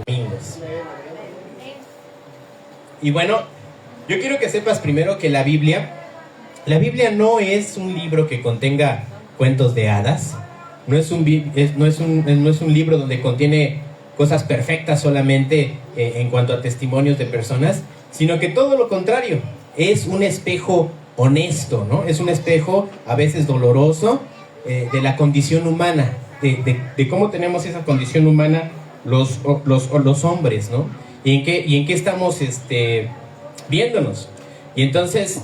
domingos. Y bueno, yo quiero que sepas primero que la Biblia no es un libro que contenga cuentos de hadas, no es un libro donde contiene cosas perfectas solamente en cuanto a testimonios de personas, sino que todo lo contrario, es un espejo honesto, ¿no? Es un espejo a veces doloroso de la condición humana, de cómo tenemos esa condición humana los hombres, ¿no? Y en qué estamos viéndonos. Y entonces,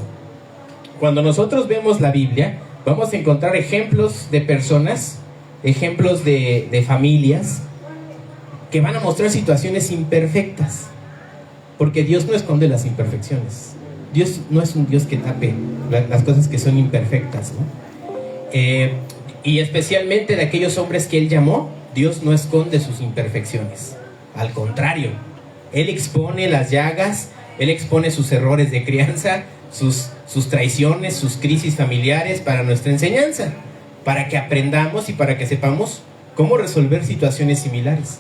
cuando nosotros vemos la Biblia, vamos a encontrar ejemplos de personas, ejemplos de familias que van a mostrar situaciones imperfectas, porque Dios no esconde las imperfecciones. Dios no es un Dios que tape las cosas que son imperfectas, ¿no? Y especialmente de aquellos hombres que Él llamó, Dios no esconde sus imperfecciones. Al contrario, Él expone las llagas, Él expone sus errores de crianza, sus traiciones, sus crisis familiares para nuestra enseñanza, para que aprendamos y para que sepamos cómo resolver situaciones similares.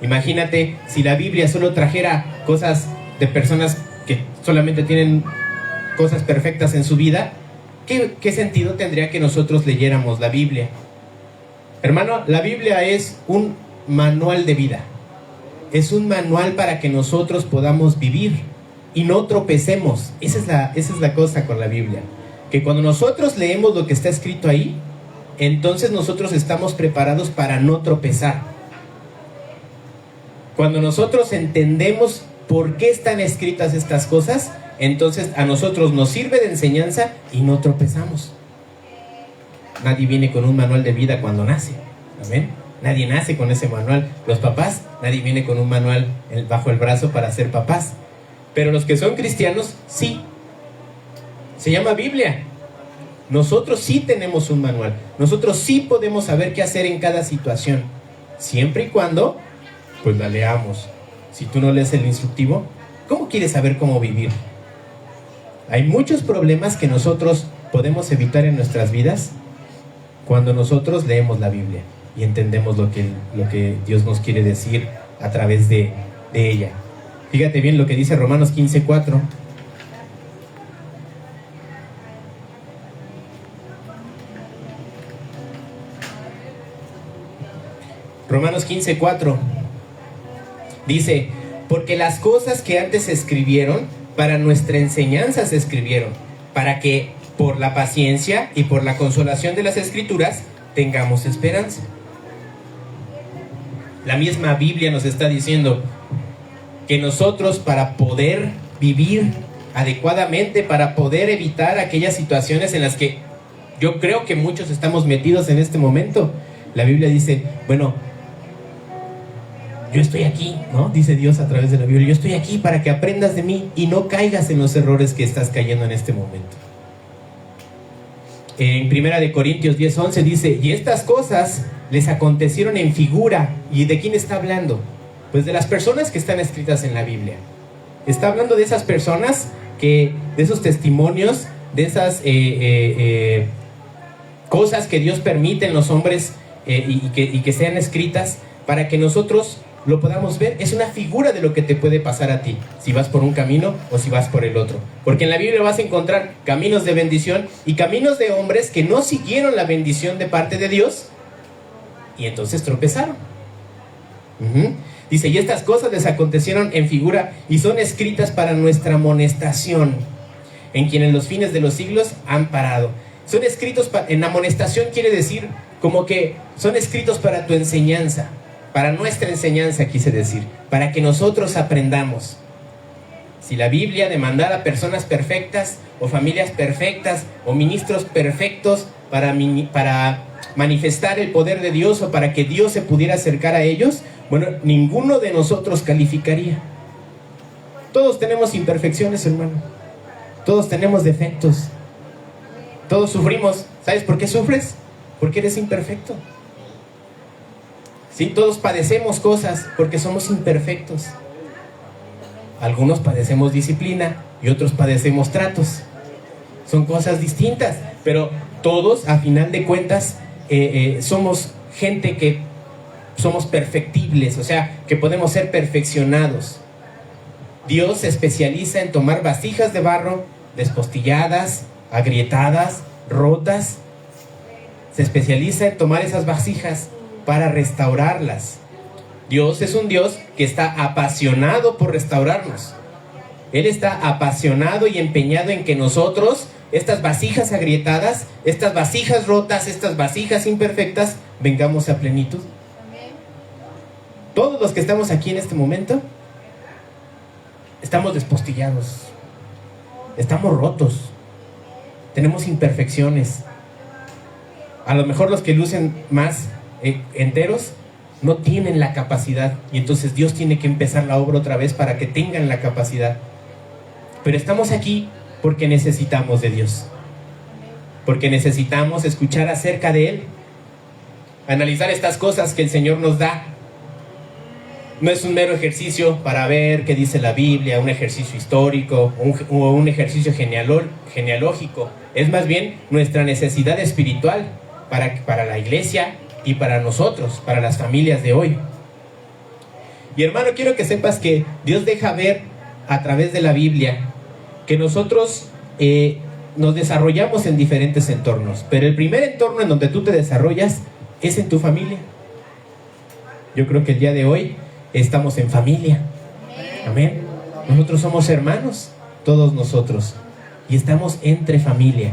Imagínate si la Biblia solo trajera cosas de personas que solamente tienen cosas perfectas en su vida. ¿Qué sentido tendría que nosotros leyéramos la Biblia? Hermano, la Biblia es un manual de vida. Es un manual para que nosotros podamos vivir y no tropecemos. Esa es la cosa con la Biblia. Que cuando nosotros leemos lo que está escrito ahí, entonces nosotros estamos preparados para no tropezar. Cuando nosotros entendemos por qué están escritas estas cosas, entonces a nosotros nos sirve de enseñanza y no tropezamos. Nadie viene con un manual de vida cuando nace. ¿Amén? Nadie nace con ese manual. Los papás, nadie viene con un manual bajo el brazo para ser papás. Pero los que son cristianos, sí. Se llama Biblia. Nosotros sí tenemos un manual. Nosotros sí podemos saber qué hacer en cada situación. Siempre y cuando, pues la leamos. Si tú no lees el instructivo, ¿cómo quieres saber cómo vivir? Hay muchos problemas que nosotros podemos evitar en nuestras vidas cuando nosotros leemos la Biblia y entendemos lo que Dios nos quiere decir a través de ella. Fíjate bien lo que dice Romanos 15:4. Romanos 15:4 dice: porque las cosas que antes se escribieron, para nuestra enseñanza se escribieron, para que por la paciencia y por la consolación de las Escrituras tengamos esperanza. La misma Biblia nos está diciendo que nosotros, para poder vivir adecuadamente, para poder evitar aquellas situaciones en las que yo creo que muchos estamos metidos en este momento, la Biblia dice, bueno, yo estoy aquí, ¿no? Dice Dios a través de la Biblia, yo estoy aquí para que aprendas de mí y no caigas en los errores que estás cayendo en este momento. En 1 Corintios 10:11 dice, y estas cosas les acontecieron en figura. ¿Y de quién está hablando? Pues de las personas que están escritas en la Biblia. Está hablando de esas personas, de esos testimonios, de esas cosas que Dios permite en los hombres y que sean escritas para que nosotros lo podamos ver. Es una figura de lo que te puede pasar a ti, si vas por un camino o si vas por el otro. Porque en la Biblia vas a encontrar caminos de bendición y caminos de hombres que no siguieron la bendición de parte de Dios y entonces tropezaron. Dice, y estas cosas les acontecieron en figura y son escritas para nuestra amonestación, en quienes los fines de los siglos han parado. Son escritos en amonestación quiere decir como que son escritos para tu enseñanza. Para nuestra enseñanza, quise decir, para que nosotros aprendamos. Si la Biblia demandara personas perfectas, o familias perfectas, o ministros perfectos para manifestar el poder de Dios, o para que Dios se pudiera acercar a ellos, bueno, ninguno de nosotros calificaría. Todos tenemos imperfecciones, hermano. Todos tenemos defectos. Todos sufrimos. ¿Sabes por qué sufres? Porque eres imperfecto. Sí, todos padecemos cosas porque somos imperfectos. Algunos padecemos disciplina y otros padecemos tratos. Son cosas distintas, pero todos, a final de cuentas, somos gente que somos perfectibles, o sea, que podemos ser perfeccionados. Dios se especializa en tomar vasijas de barro despostilladas, agrietadas, rotas. Se especializa en tomar esas vasijas para restaurarlas. Dios es un Dios que está apasionado por restaurarnos. Él está apasionado y empeñado en que nosotros, estas vasijas agrietadas, estas vasijas rotas, estas vasijas imperfectas, vengamos a plenitud. Todos los que estamos aquí en este momento, estamos despostillados, estamos rotos, tenemos imperfecciones. A lo mejor los que lucen más enteros no tienen la capacidad, y entonces Dios tiene que empezar la obra otra vez para que tengan la capacidad. Pero estamos aquí porque necesitamos de Dios, porque necesitamos escuchar acerca de Él, analizar estas cosas que el Señor nos da. No es un mero ejercicio para ver qué dice la Biblia, un ejercicio histórico o un ejercicio genealógico. Es más bien nuestra necesidad espiritual para la iglesia y para nosotros, para las familias de hoy. Y hermano, quiero que sepas que Dios deja ver a través de la Biblia que nosotros nos desarrollamos en diferentes entornos, pero el primer entorno en donde tú te desarrollas es en tu familia. Yo creo que el día de hoy estamos en familia. Amén. Nosotros somos hermanos, todos nosotros, y estamos entre familia.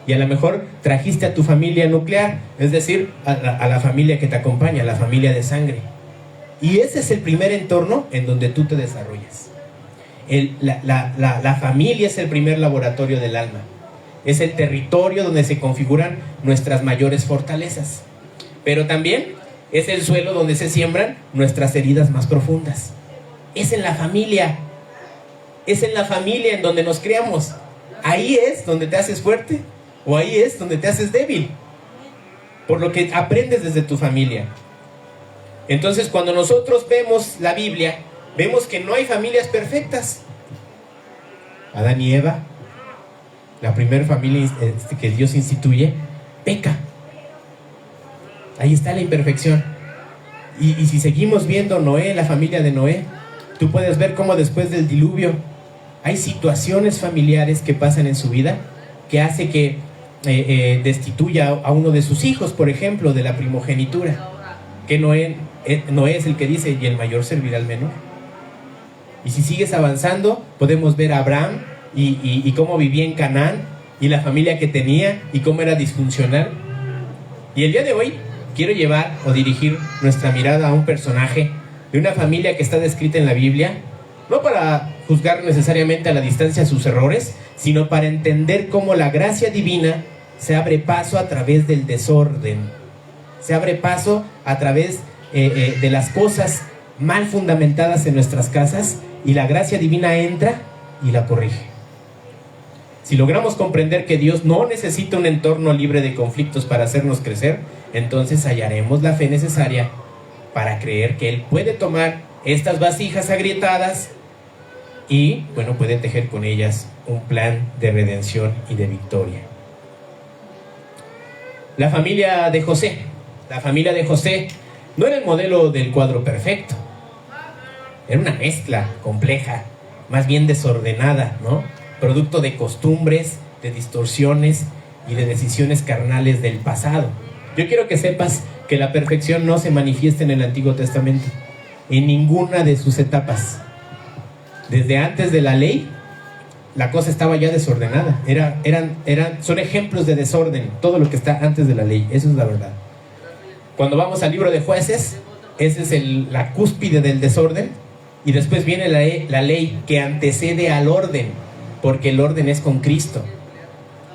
Y a lo mejor trajiste a tu familia nuclear, es decir, a la familia que te acompaña, la familia de sangre. Y ese es el primer entorno en donde tú te desarrollas. La familia es el primer laboratorio del alma. Es el territorio donde se configuran nuestras mayores fortalezas. Pero también es el suelo donde se siembran nuestras heridas más profundas. Es en la familia. Es en la familia en donde nos criamos. Ahí es donde te haces fuerte, o ahí es donde te haces débil, por lo que aprendes desde tu familia. Entonces, cuando nosotros vemos la Biblia, vemos que no hay familias perfectas. Adán y Eva, la primera familia que Dios instituye, peca. Ahí está la imperfección. Y si seguimos viendo Noé, la familia de Noé, tú puedes ver cómo después del diluvio hay situaciones familiares que pasan en su vida que hace que destituya a uno de sus hijos, por ejemplo, de la primogenitura. Que Noé es el que dice: y el mayor servirá al menor. Y si sigues avanzando, podemos ver a Abraham y cómo vivía en Canaán, y la familia que tenía, y cómo era disfuncional. Y el día de hoy quiero llevar o dirigir nuestra mirada a un personaje de una familia que está descrita en la Biblia, no para juzgar necesariamente a la distancia sus errores, sino para entender cómo la gracia divina se abre paso a través del desorden, se abre paso a través de las cosas mal fundamentadas en nuestras casas, y la gracia divina entra y la corrige. Si logramos comprender que Dios no necesita un entorno libre de conflictos para hacernos crecer, entonces hallaremos la fe necesaria para creer que Él puede tomar estas vasijas agrietadas y, bueno, puede tejer con ellas un plan de redención y de victoria. La familia de José no era el modelo del cuadro perfecto. Era una mezcla compleja, más bien desordenada, ¿no? Producto de costumbres, de distorsiones y de decisiones carnales del pasado. Yo quiero que sepas que la perfección no se manifiesta en el Antiguo Testamento, en ninguna de sus etapas. Desde antes de la ley, la cosa estaba ya desordenada. Son ejemplos de desorden, todo lo que está antes de la ley. Eso es la verdad. Cuando vamos al libro de Jueces, ese es la cúspide del desorden, y después viene la ley que antecede al orden, porque el orden es con Cristo.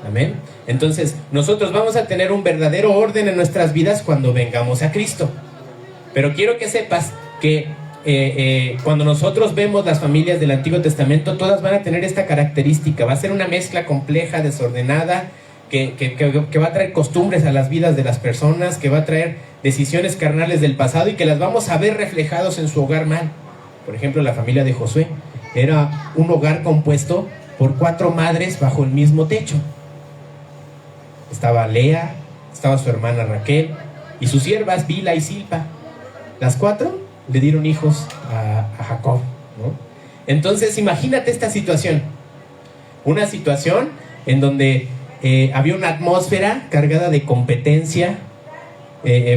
Amén. Entonces, nosotros vamos a tener un verdadero orden en nuestras vidas cuando vengamos a Cristo. Pero quiero que sepas que cuando nosotros vemos las familias del Antiguo Testamento, todas van a tener esta característica. Va a ser una mezcla compleja, desordenada, que va a traer costumbres a las vidas de las personas, que va a traer decisiones carnales del pasado, y que las vamos a ver reflejados en su hogar mal. Por ejemplo, la familia de Josué era un hogar compuesto por 4 madres bajo el mismo techo. Estaba Lea, estaba su hermana Raquel y sus siervas Bila y Silpa. las 4 le dieron hijos a Jacob, ¿no? Entonces imagínate esta situación, una situación en donde había una atmósfera cargada de competencia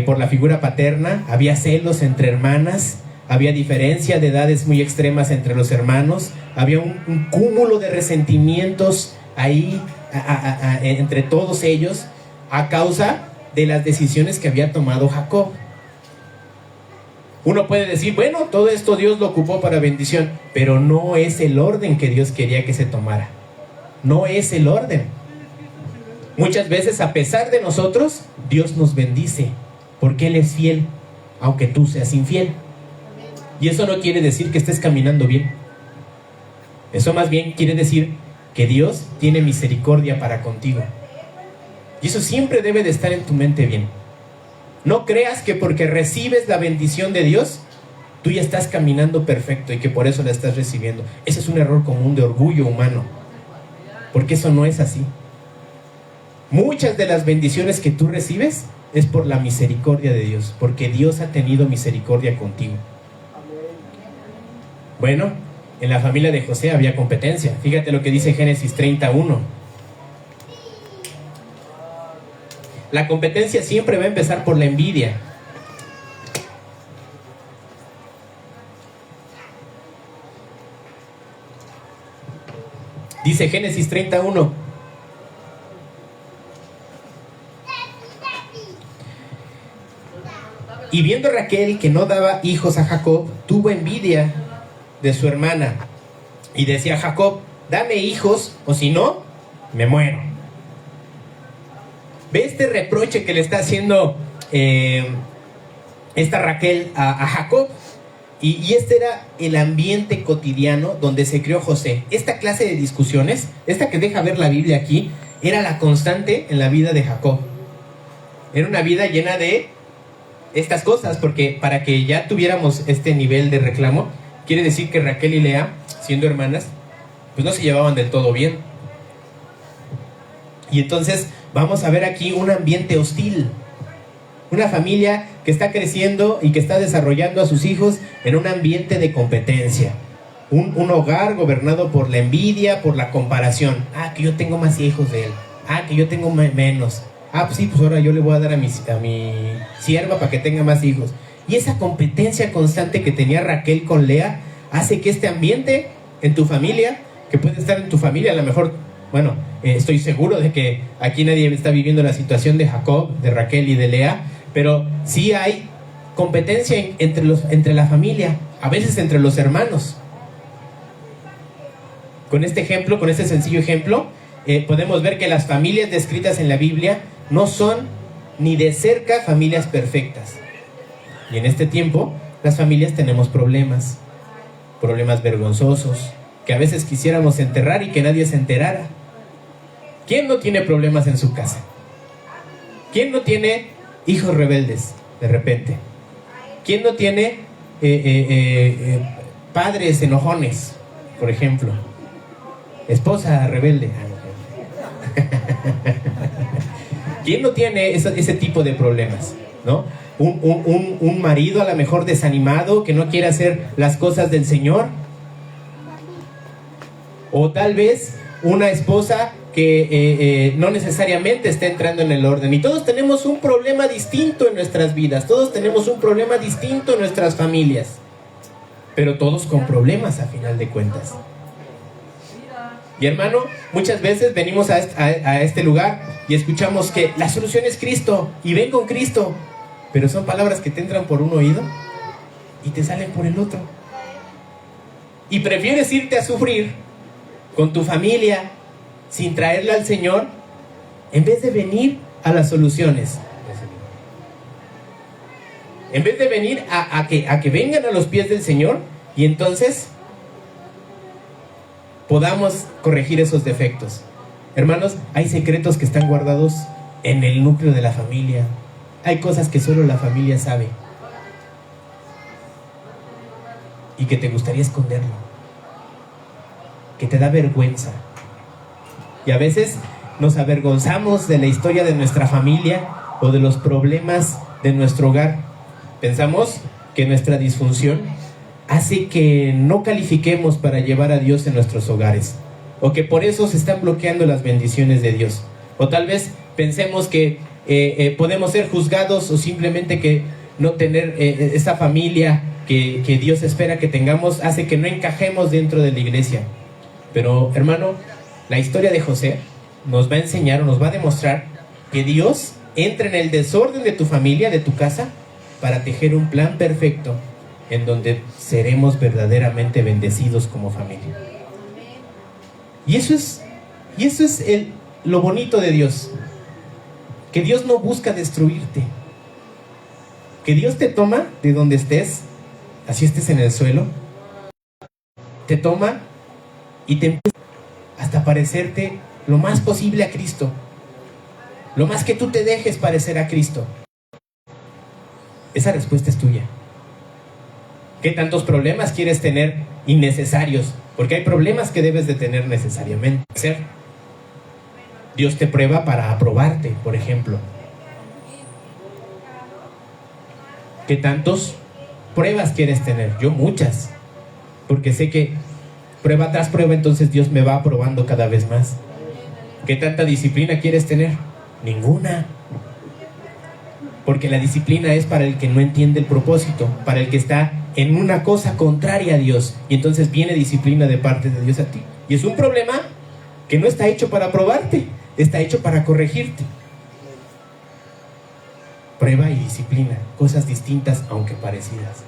por la figura paterna, había celos entre hermanas, había diferencia de edades muy extremas entre los hermanos, había un cúmulo de resentimientos ahí entre todos ellos a causa de las decisiones que había tomado Jacob. Uno puede decir, bueno, todo esto Dios lo ocupó para bendición, pero no es el orden que Dios quería que se tomara. No es el orden. Muchas veces, a pesar de nosotros, Dios nos bendice, porque Él es fiel, aunque tú seas infiel. Y eso no quiere decir que estés caminando bien. Eso más bien quiere decir que Dios tiene misericordia para contigo. Y eso siempre debe de estar en tu mente bien. No creas que porque recibes la bendición de Dios, tú ya estás caminando perfecto y que por eso la estás recibiendo. Ese es un error común de orgullo humano, porque eso no es así. Muchas de las bendiciones que tú recibes es por la misericordia de Dios, porque Dios ha tenido misericordia contigo. Bueno, en la familia de José había competencia. Fíjate lo que dice Génesis 31. La competencia siempre va a empezar por la envidia. Dice Génesis 31. Y viendo Raquel que no daba hijos a Jacob, tuvo envidia de su hermana. Y decía a Jacob, dame hijos, o si no, me muero. Ve este reproche que le está haciendo esta Raquel a Jacob. Y este era el ambiente cotidiano donde se crió José. Esta clase de discusiones, esta que deja ver la Biblia aquí, era la constante en la vida de Jacob. Era una vida llena de estas cosas, porque para que ya tuviéramos este nivel de reclamo, quiere decir que Raquel y Lea, siendo hermanas, pues no se llevaban del todo bien. Y entonces vamos a ver aquí un ambiente hostil. Una familia que está creciendo y que está desarrollando a sus hijos en un ambiente de competencia. Un hogar gobernado por la envidia, por la comparación. Ah, que yo tengo más hijos de él. Ah, que yo tengo menos. Ah, pues sí, pues ahora yo le voy a dar a mi sierva para que tenga más hijos. Y esa competencia constante que tenía Raquel con Lea hace que este ambiente en tu familia, que puede estar en tu familia, a lo mejor, bueno, estoy seguro de que aquí nadie está viviendo la situación de Jacob, de Raquel y de Lea, pero sí hay competencia entre la familia, a veces entre los hermanos. Con este ejemplo, con este sencillo ejemplo, podemos ver que las familias descritas en la Biblia no son ni de cerca familias perfectas. Y en este tiempo, las familias tenemos problemas vergonzosos, que a veces quisiéramos enterrar y que nadie se enterara. ¿Quién no tiene problemas en su casa? ¿Quién no tiene hijos rebeldes de repente? ¿Quién no tiene padres enojones, por ejemplo? Esposa rebelde. ¿Quién no tiene ese tipo de problemas, ¿no? Un marido a lo mejor desanimado, que no quiere hacer las cosas del Señor. O tal vez una esposa que no necesariamente está entrando en el orden. Y todos tenemos un problema distinto en nuestras vidas. Todos tenemos un problema distinto en nuestras familias. Pero todos con problemas a final de cuentas. Y hermano, muchas veces venimos a este lugar y escuchamos que la solución es Cristo y ven con Cristo. Pero son palabras que te entran por un oído y te salen por el otro. Y prefieres irte a sufrir con tu familia sin traerla al Señor en vez de venir a las soluciones. En vez de venir a que vengan a los pies del Señor y entonces podamos corregir esos defectos. Hermanos, hay secretos que están guardados en el núcleo de la familia. Hay cosas que solo la familia sabe y que te gustaría esconderlo, que te da vergüenza. Y a veces nos avergonzamos de la historia de nuestra familia o de los problemas de nuestro hogar. Pensamos que nuestra disfunción hace que no califiquemos para llevar a Dios en nuestros hogares, o que por eso se están bloqueando las bendiciones de Dios, o tal vez pensemos que podemos ser juzgados, o simplemente que no tener esa familia que Dios espera que tengamos hace que no encajemos dentro de la iglesia. Pero hermano, la historia de José nos va a enseñar o nos va a demostrar que Dios entra en el desorden de tu familia, de tu casa, para tejer un plan perfecto en donde seremos verdaderamente bendecidos como familia. Y eso es lo bonito de Dios, que Dios no busca destruirte, que Dios te toma de donde estés, así estés en el suelo, te toma y te empieza hasta parecerte lo más posible a Cristo, lo más que tú te dejes parecer a Cristo. Esa respuesta es tuya. ¿Qué tantos problemas quieres tener innecesarios? Porque hay problemas que debes de tener necesariamente. Dios te prueba para aprobarte, por ejemplo. ¿Qué tantos pruebas quieres tener? Yo muchas, porque sé que prueba tras prueba, entonces Dios me va aprobando cada vez más. ¿Qué tanta disciplina quieres tener? Ninguna. Porque la disciplina es para el que no entiende el propósito, para el que está en una cosa contraria a Dios, y entonces viene disciplina de parte de Dios a ti. Y es un problema que no está hecho para probarte, está hecho para corregirte. Prueba y disciplina, cosas distintas aunque parecidas.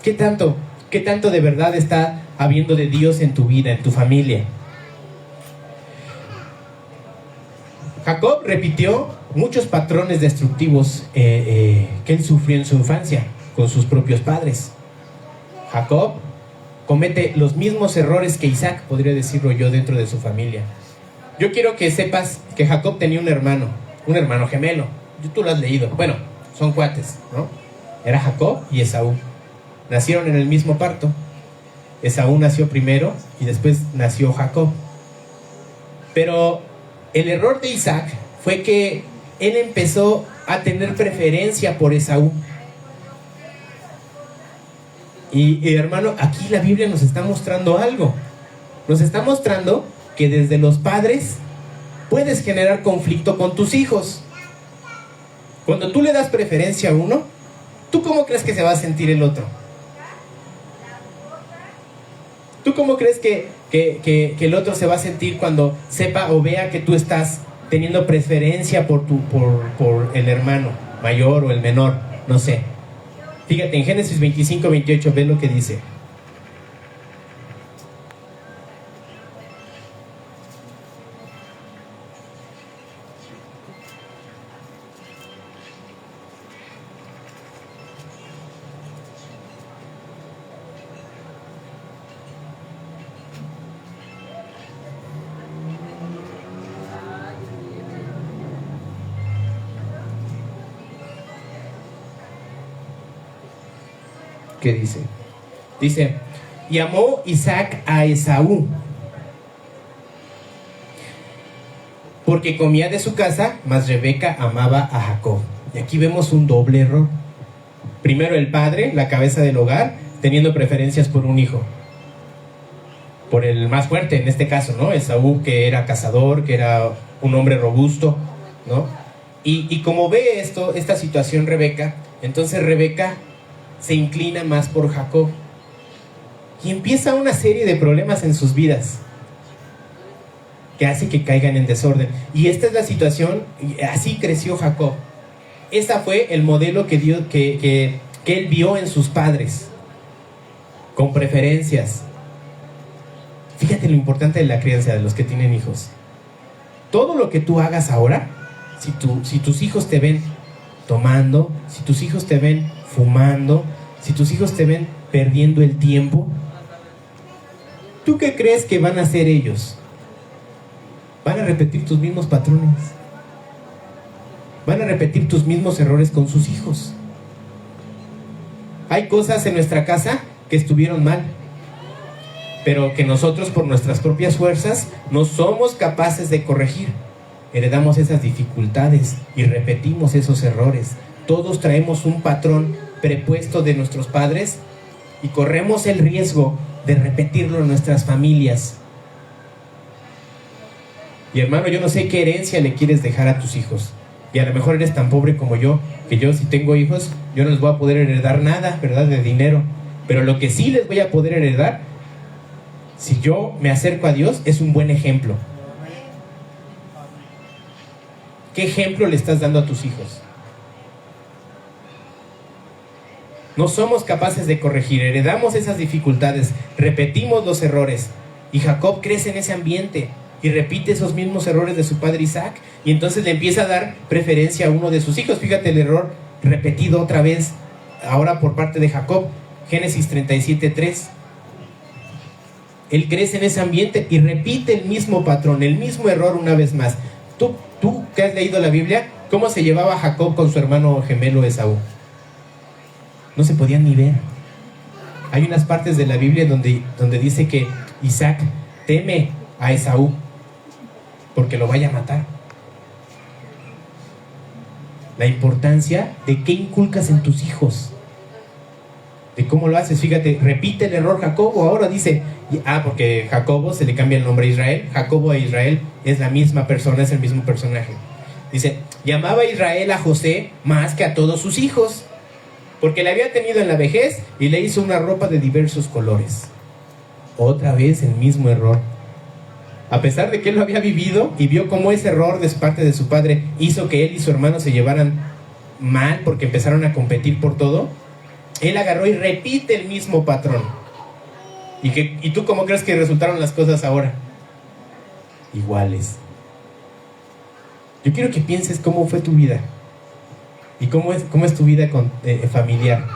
¿Qué tanto de verdad está habiendo de Dios en tu vida, en tu familia? Jacob repitió muchos patrones destructivos que él sufrió en su infancia con sus propios padres. Jacob comete los mismos errores que Isaac, podría decirlo yo, dentro de su familia. Yo quiero que sepas que Jacob tenía un hermano gemelo. Tú lo has leído. Bueno, son cuates, ¿no? Era Jacob y Esaú. Nacieron en el mismo parto. Esaú nació primero y después nació Jacob. Pero el error de Isaac fue que él empezó a tener preferencia por Esaú. Y hermano, aquí la Biblia nos está mostrando algo. Nos está mostrando que desde los padres puedes generar conflicto con tus hijos. Cuando tú le das preferencia a uno, ¿tú cómo crees que se va a sentir el otro? ¿Tú cómo crees que el otro se va a sentir cuando sepa o vea que tú estás teniendo preferencia por el hermano mayor o el menor? No sé. Fíjate, en Génesis 25-28, ve lo que dice. ¿Qué dice? Dice, y amó Isaac a Esaú, porque comía de su casa, mas Rebeca amaba a Jacob. Y aquí vemos un doble error. Primero el padre, la cabeza del hogar, teniendo preferencias por un hijo, por el más fuerte en este caso, ¿no? Esaú, que era cazador, que era un hombre robusto, ¿no? Y como ve esta situación Rebeca, entonces Rebeca se inclina más por Jacob y empieza una serie de problemas en sus vidas que hace que caigan en desorden. Y esta es la situación, y así creció Jacob. Ese fue el modelo que él vio en sus padres, con preferencias. Fíjate lo importante de la crianza de los que tienen hijos. Todo lo que tú hagas ahora, si tus hijos te ven tomando, si tus hijos te ven fumando, si tus hijos te ven perdiendo el tiempo, ¿tú qué crees que van a hacer ellos? Van a repetir tus mismos patrones. Van a repetir tus mismos errores con sus hijos. Hay cosas en nuestra casa que estuvieron mal, pero que nosotros por nuestras propias fuerzas no somos capaces de corregir. Heredamos esas dificultades y repetimos esos errores. Todos traemos un patrón prepuesto de nuestros padres y corremos el riesgo de repetirlo en nuestras familias. Y hermano, yo no sé qué herencia le quieres dejar a tus hijos. Y a lo mejor eres tan pobre como yo, que yo si tengo hijos, yo no les voy a poder heredar nada, ¿verdad? De dinero. Pero lo que sí les voy a poder heredar, si yo me acerco a Dios, es un buen ejemplo. ¿Qué ejemplo le estás dando a tus hijos? No somos capaces de corregir, heredamos esas dificultades, repetimos los errores. Y Jacob crece en ese ambiente y repite esos mismos errores de su padre Isaac. Y entonces le empieza a dar preferencia a uno de sus hijos. Fíjate el error repetido otra vez, ahora por parte de Jacob. Génesis 37:3. Él crece en ese ambiente y repite el mismo patrón, el mismo error una vez más. Tú que has leído la Biblia, ¿cómo se llevaba Jacob con su hermano gemelo Esaú? No se podían ni ver. Hay unas partes de la Biblia donde dice que Isaac teme a Esaú porque lo vaya a matar. La importancia de qué inculcas en tus hijos, de cómo lo haces. Fíjate, repite el error Jacobo, ahora dice, porque Jacobo se le cambia el nombre a Israel. Jacobo e Israel es la misma persona, es el mismo personaje. Dice, llamaba a Israel a José más que a todos sus hijos, porque le había tenido en la vejez y le hizo una ropa de diversos colores. Otra vez el mismo error. A pesar de que él lo había vivido y vio cómo ese error de parte de su padre hizo que él y su hermano se llevaran mal porque empezaron a competir por todo, él agarró y repite el mismo patrón. ¿Y tú cómo crees que resultaron las cosas ahora? Iguales. Yo quiero que pienses cómo fue tu vida y cómo es tu vida familiar,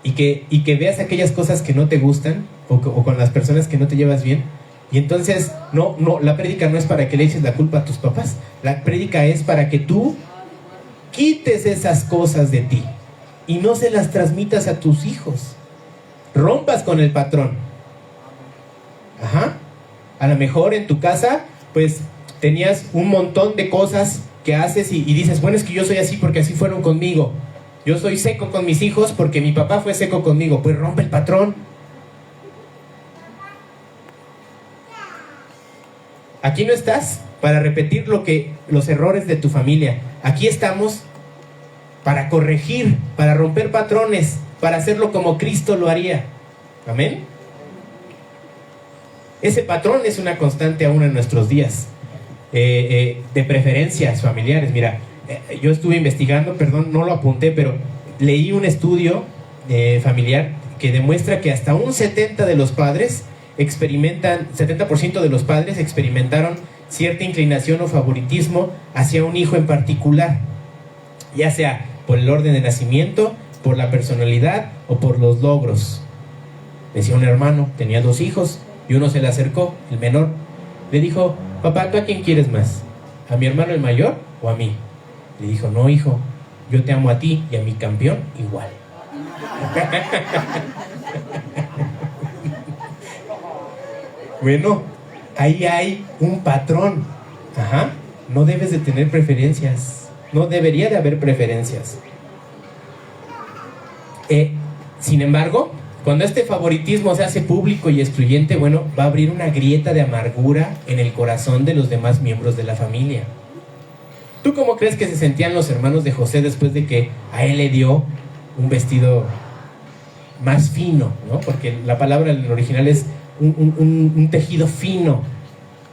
y que veas aquellas cosas que no te gustan o con las personas que no te llevas bien. Y entonces la prédica no es para que le eches la culpa a tus papás. La prédica es para que tú quites esas cosas de ti y no se las transmitas a tus hijos. Rompas con el patrón. A lo mejor en tu casa pues tenías un montón de cosas que haces y dices, bueno, es que yo soy así porque así fueron conmigo. Yo soy seco con mis hijos porque mi papá fue seco conmigo. Pues rompe el patrón. Aquí no estás para repetir los errores de tu familia. Aquí estamos para corregir, para romper patrones, para hacerlo como Cristo lo haría. Amén. Ese patrón es una constante aún en nuestros días, de preferencias familiares. Mira, yo estuve investigando, perdón, no lo apunté, pero leí un estudio familiar que demuestra que hasta un 70% de los padres experimentaron cierta inclinación o favoritismo hacia un hijo en particular, ya sea por el orden de nacimiento, por la personalidad o por los logros. Decía un hermano, tenía 2 hijos y uno se le acercó, el menor, le dijo, papá, ¿tú a quién quieres más? ¿A mi hermano el mayor o a mí? Le dijo, no, hijo, yo te amo a ti y a mi campeón igual. Bueno, ahí hay un patrón. No debes de tener preferencias. No debería de haber preferencias. Sin embargo, cuando este favoritismo se hace público y excluyente, bueno, va a abrir una grieta de amargura en el corazón de los demás miembros de la familia. ¿Tú cómo crees que se sentían los hermanos de José después de que a él le dio un vestido más fino, ¿no? Porque la palabra en el original es un tejido fino,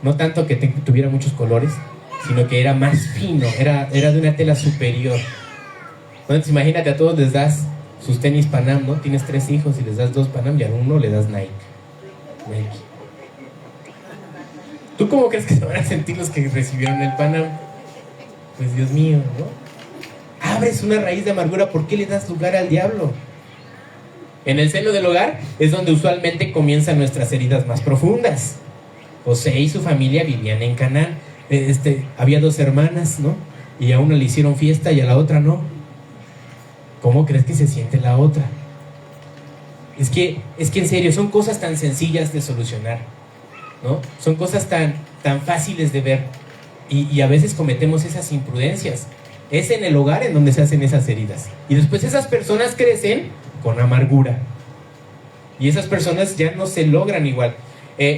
no tanto que tuviera muchos colores, sino que era más fino, era de una tela superior. Entonces imagínate, a todos les das sus tenis Panam, ¿no? Tienes 3 hijos y les das 2 Panam y a uno le das Nike. ¿Tú cómo crees que se van a sentir los que recibieron el Panam? Pues Dios mío, ¿no? Abres una raíz de amargura. ¿Por qué le das lugar al diablo? En el seno del hogar es donde usualmente comienzan nuestras heridas más profundas. José y su familia vivían en Canaán. Había 2 hermanas, ¿no? Y a una le hicieron fiesta y a la otra no. ¿Cómo crees que se siente la otra? Es que en serio, son cosas tan sencillas de solucionar, ¿no? Son cosas tan fáciles de ver. Y a veces cometemos esas imprudencias. Es en el hogar en donde se hacen esas heridas. Y después esas personas crecen con amargura. Y esas personas ya no se logran igual.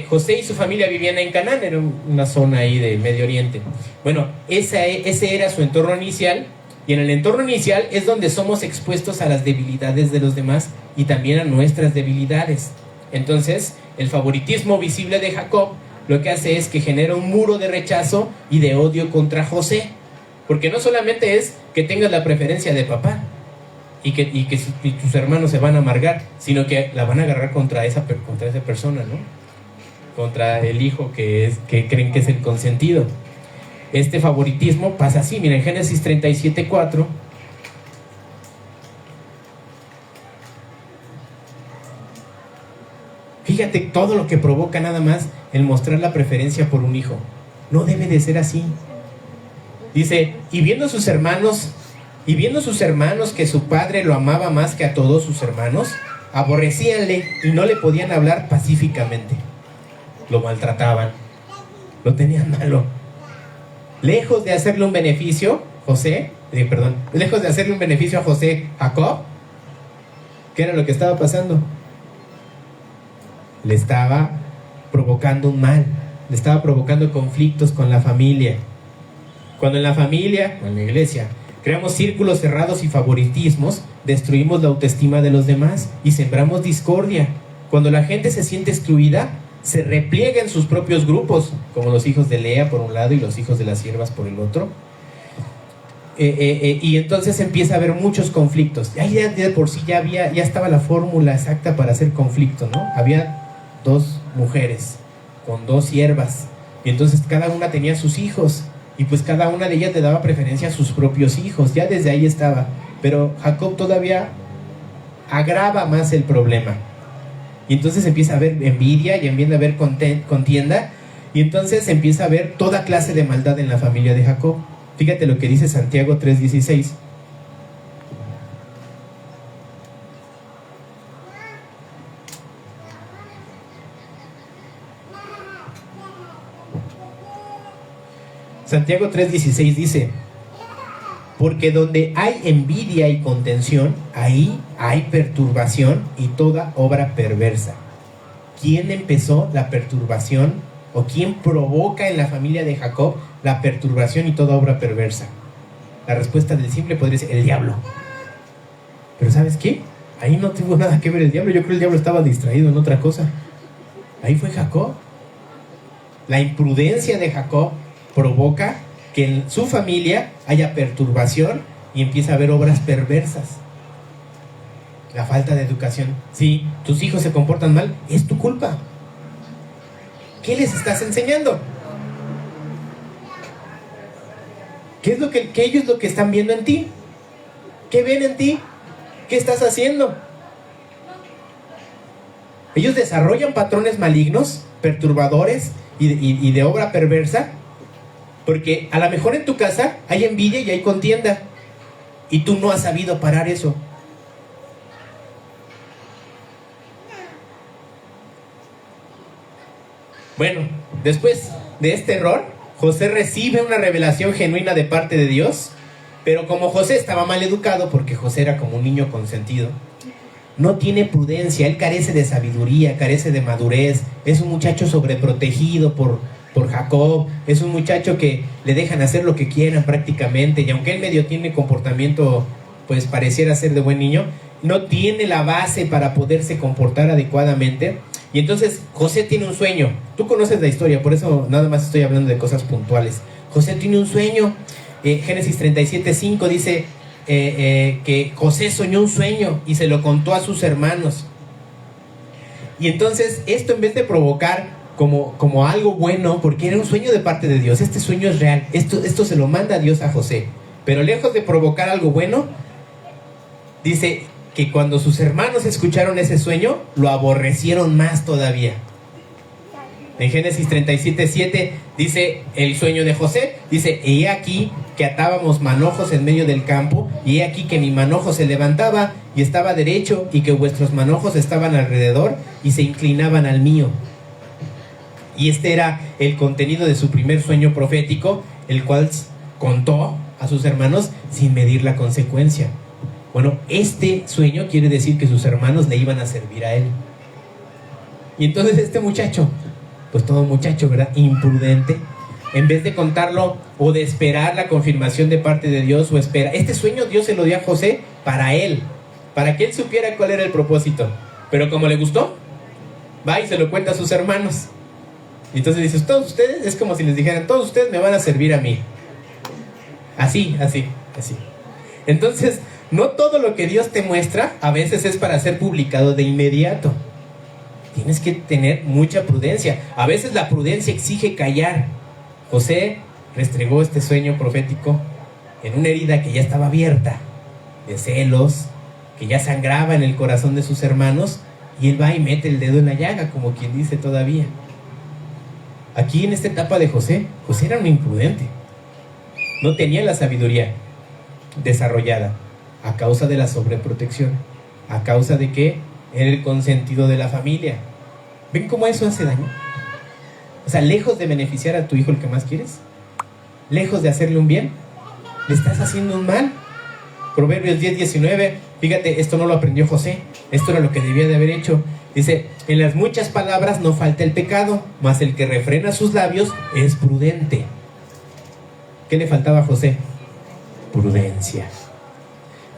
José y su familia vivían en Canaán, era una zona ahí de Medio Oriente. Bueno, ese era su entorno inicial. Y en el entorno inicial es donde somos expuestos a las debilidades de los demás y también a nuestras debilidades. Entonces, el favoritismo visible de Jacob lo que hace es que genera un muro de rechazo y de odio contra José. Porque no solamente es que tengas la preferencia de papá y que tus hermanos se van a amargar, sino que la van a agarrar contra esa persona, ¿no? Contra el hijo que creen que es el consentido. Este favoritismo pasa así. Mira, en Génesis 37:4. Fíjate todo lo que provoca nada más el mostrar la preferencia por un hijo. No debe de ser así. Dice, y viendo sus hermanos que su padre lo amaba más que a todos sus hermanos, aborrecíanle y no le podían hablar pacíficamente. Lo maltrataban, lo tenían malo. Lejos de hacerle un beneficio lejos de hacerle un beneficio a Jacob, ¿qué era lo que estaba pasando? Le estaba provocando un mal, le estaba provocando conflictos con la familia. Cuando en la familia o en la iglesia creamos círculos cerrados y favoritismos, destruimos la autoestima de los demás y sembramos discordia. Cuando la gente se siente excluida, se repliega en sus propios grupos, como los hijos de Lea por un lado y los hijos de las siervas por el otro. Y entonces empieza a haber muchos conflictos. Ahí ya de por sí ya estaba la fórmula exacta para hacer conflicto, ¿no? Había 2 mujeres con 2 siervas, y entonces cada una tenía sus hijos, y pues cada una de ellas le daba preferencia a sus propios hijos. Ya desde ahí estaba, pero Jacob todavía agrava más el problema. Y entonces empieza a haber envidia y empieza a haber contienda. Y entonces empieza a haber toda clase de maldad en la familia de Jacob. Fíjate lo que dice Santiago 3:16. Santiago 3:16 dice, porque donde hay envidia y contención, ahí hay perturbación y toda obra perversa. ¿Quién empezó la perturbación o quién provoca en la familia de Jacob la perturbación y toda obra perversa? La respuesta del simple podría ser el diablo. Pero ¿sabes qué? Ahí no tuvo nada que ver el diablo. Yo creo que el diablo estaba distraído en otra cosa. Ahí fue Jacob. La imprudencia de Jacob provoca que en su familia haya perturbación y empieza a haber obras perversas. La falta de educación. Si tus hijos se comportan mal, es tu culpa. ¿Qué les estás enseñando? ¿Qué ellos lo que están viendo en ti? ¿Qué ven en ti? ¿Qué estás haciendo? Ellos desarrollan patrones malignos, perturbadores y de obra perversa, porque a lo mejor en tu casa hay envidia y hay contienda y tú no has sabido parar eso. Bueno, después de este error, José recibe una revelación genuina de parte de Dios, pero como José estaba mal educado, porque José era como un niño consentido, no tiene prudencia, él carece de sabiduría, carece de madurez, es un muchacho sobreprotegido por Jacob, es un muchacho que le dejan hacer lo que quieran prácticamente, y aunque él medio tiene comportamiento, pues pareciera ser de buen niño, no tiene la base para poderse comportar adecuadamente. Y entonces José tiene un sueño. Tú conoces la historia, por eso nada más estoy hablando de cosas puntuales. José tiene un sueño. Génesis 37:5 dice que José soñó un sueño y se lo contó a sus hermanos. Y entonces esto, en vez de provocar como algo bueno, porque era un sueño de parte de Dios, este sueño es real, esto se lo manda Dios a José, pero lejos de provocar algo bueno, dice que cuando sus hermanos escucharon ese sueño, lo aborrecieron más todavía. En Génesis 37:7 dice el sueño de José, dice, he aquí que atábamos manojos en medio del campo, y he aquí que mi manojo se levantaba y estaba derecho, y que vuestros manojos estaban alrededor y se inclinaban al mío. Y este era el contenido de su primer sueño profético, el cual contó a sus hermanos sin medir la consecuencia. Bueno, este sueño quiere decir que sus hermanos le iban a servir a él. Y entonces este muchacho, pues todo muchacho, ¿verdad? Imprudente, en vez de contarlo o de esperar la confirmación de parte de Dios, este sueño Dios se lo dio a José para él, para que él supiera cuál era el propósito. Pero como le gustó, va y se lo cuenta a sus hermanos. Y entonces dices, todos ustedes, es como si les dijeran, todos ustedes me van a servir a mí. Así. Entonces, no todo lo que Dios te muestra a veces es para ser publicado de inmediato. Tienes que tener mucha prudencia. A veces la prudencia exige callar. José restregó este sueño profético en una herida que ya estaba abierta, de celos, que ya sangraba en el corazón de sus hermanos, y él va y mete el dedo en la llaga, como quien dice todavía. Aquí en esta etapa de José era un imprudente. No tenía la sabiduría desarrollada a causa de la sobreprotección, a causa de que era el consentido de la familia. ¿Ven cómo eso hace daño? O sea, lejos de beneficiar a tu hijo el que más quieres, lejos de hacerle un bien, le estás haciendo un mal. Proverbios 10:19, fíjate, esto no lo aprendió José, esto era lo que debía de haber hecho. Dice, en las muchas palabras no falta el pecado, mas el que refrena sus labios es prudente. ¿Qué le faltaba a José? Prudencia.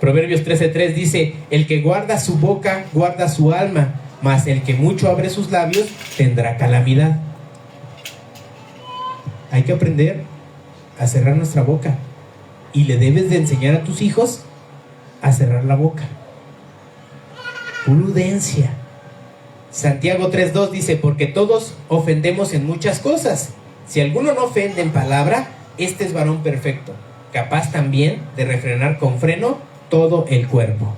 Proverbios 13:3 dice, el que guarda su boca, guarda su alma, mas el que mucho abre sus labios, tendrá calamidad. Hay que aprender a cerrar nuestra boca, y le debes de enseñar a tus hijos a cerrar la boca. Prudencia. Santiago 3:2 dice, porque todos ofendemos en muchas cosas. Si alguno no ofende en palabra, este es varón perfecto, capaz también de refrenar con freno todo el cuerpo.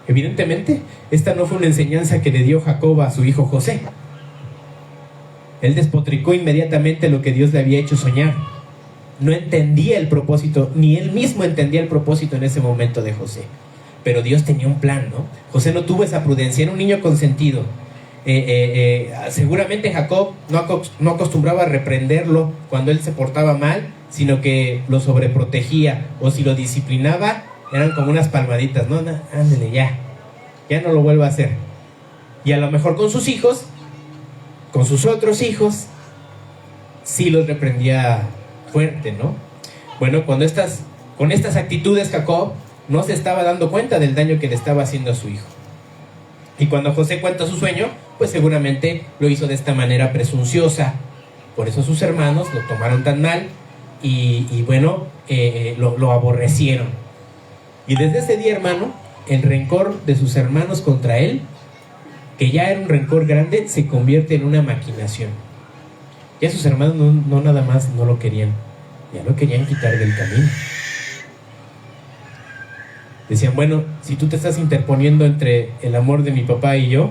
Evidentemente, esta no fue una enseñanza que le dio Jacob a su hijo José. Él despotricó inmediatamente lo que Dios le había hecho soñar. No entendía el propósito, ni él mismo entendía el propósito en ese momento de José. Pero Dios tenía un plan, ¿no? José no tuvo esa prudencia, era un niño consentido. Seguramente Jacob no acostumbraba a reprenderlo cuando él se portaba mal, sino que lo sobreprotegía, o si lo disciplinaba, eran como unas palmaditas, ¿no? Ándele, ya no lo vuelva a hacer. Y a lo mejor con sus hijos, con sus otros hijos, sí los reprendía fuerte, ¿no? Bueno, con estas actitudes Jacob no se estaba dando cuenta del daño que le estaba haciendo a su hijo. Y cuando José cuenta su sueño, pues seguramente lo hizo de esta manera presunciosa. Por eso sus hermanos lo tomaron tan mal y bueno, lo aborrecieron. Y desde ese día, hermano, el rencor de sus hermanos contra él, que ya era un rencor grande, se convierte en una maquinación. Ya sus hermanos no nada más no lo querían, ya lo querían quitar del camino. Decían, bueno, si tú te estás interponiendo entre el amor de mi papá y yo,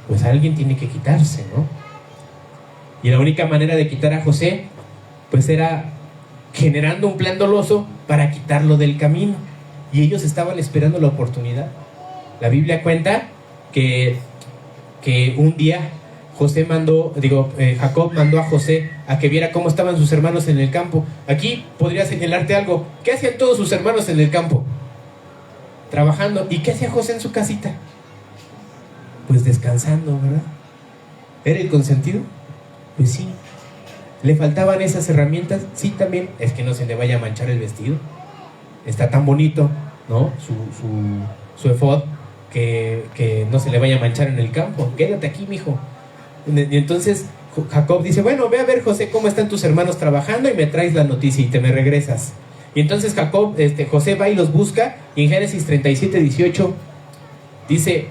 pues alguien tiene que quitarse, ¿no? Y la única manera de quitar a José, pues era generando un plan doloso para quitarlo del camino. Y ellos estaban esperando la oportunidad. La Biblia cuenta que un día Jacob mandó a José a que viera cómo estaban sus hermanos en el campo. Aquí podría señalarte algo. ¿Qué hacían todos sus hermanos en el campo? Trabajando. ¿Y qué hacía José en su casita? Pues descansando, ¿verdad? ¿Era el consentido? Pues sí. ¿Le faltaban esas herramientas? Sí, también. Es que no se le vaya a manchar el vestido. Está tan bonito, ¿no? Su efod, que no se le vaya a manchar en el campo. Quédate aquí, mijo. Y entonces Jacob dice, bueno, ve a ver, José, cómo están tus hermanos trabajando y me traes la noticia y te me regresas. Y entonces José va y los busca, y en Génesis 37:18 dice,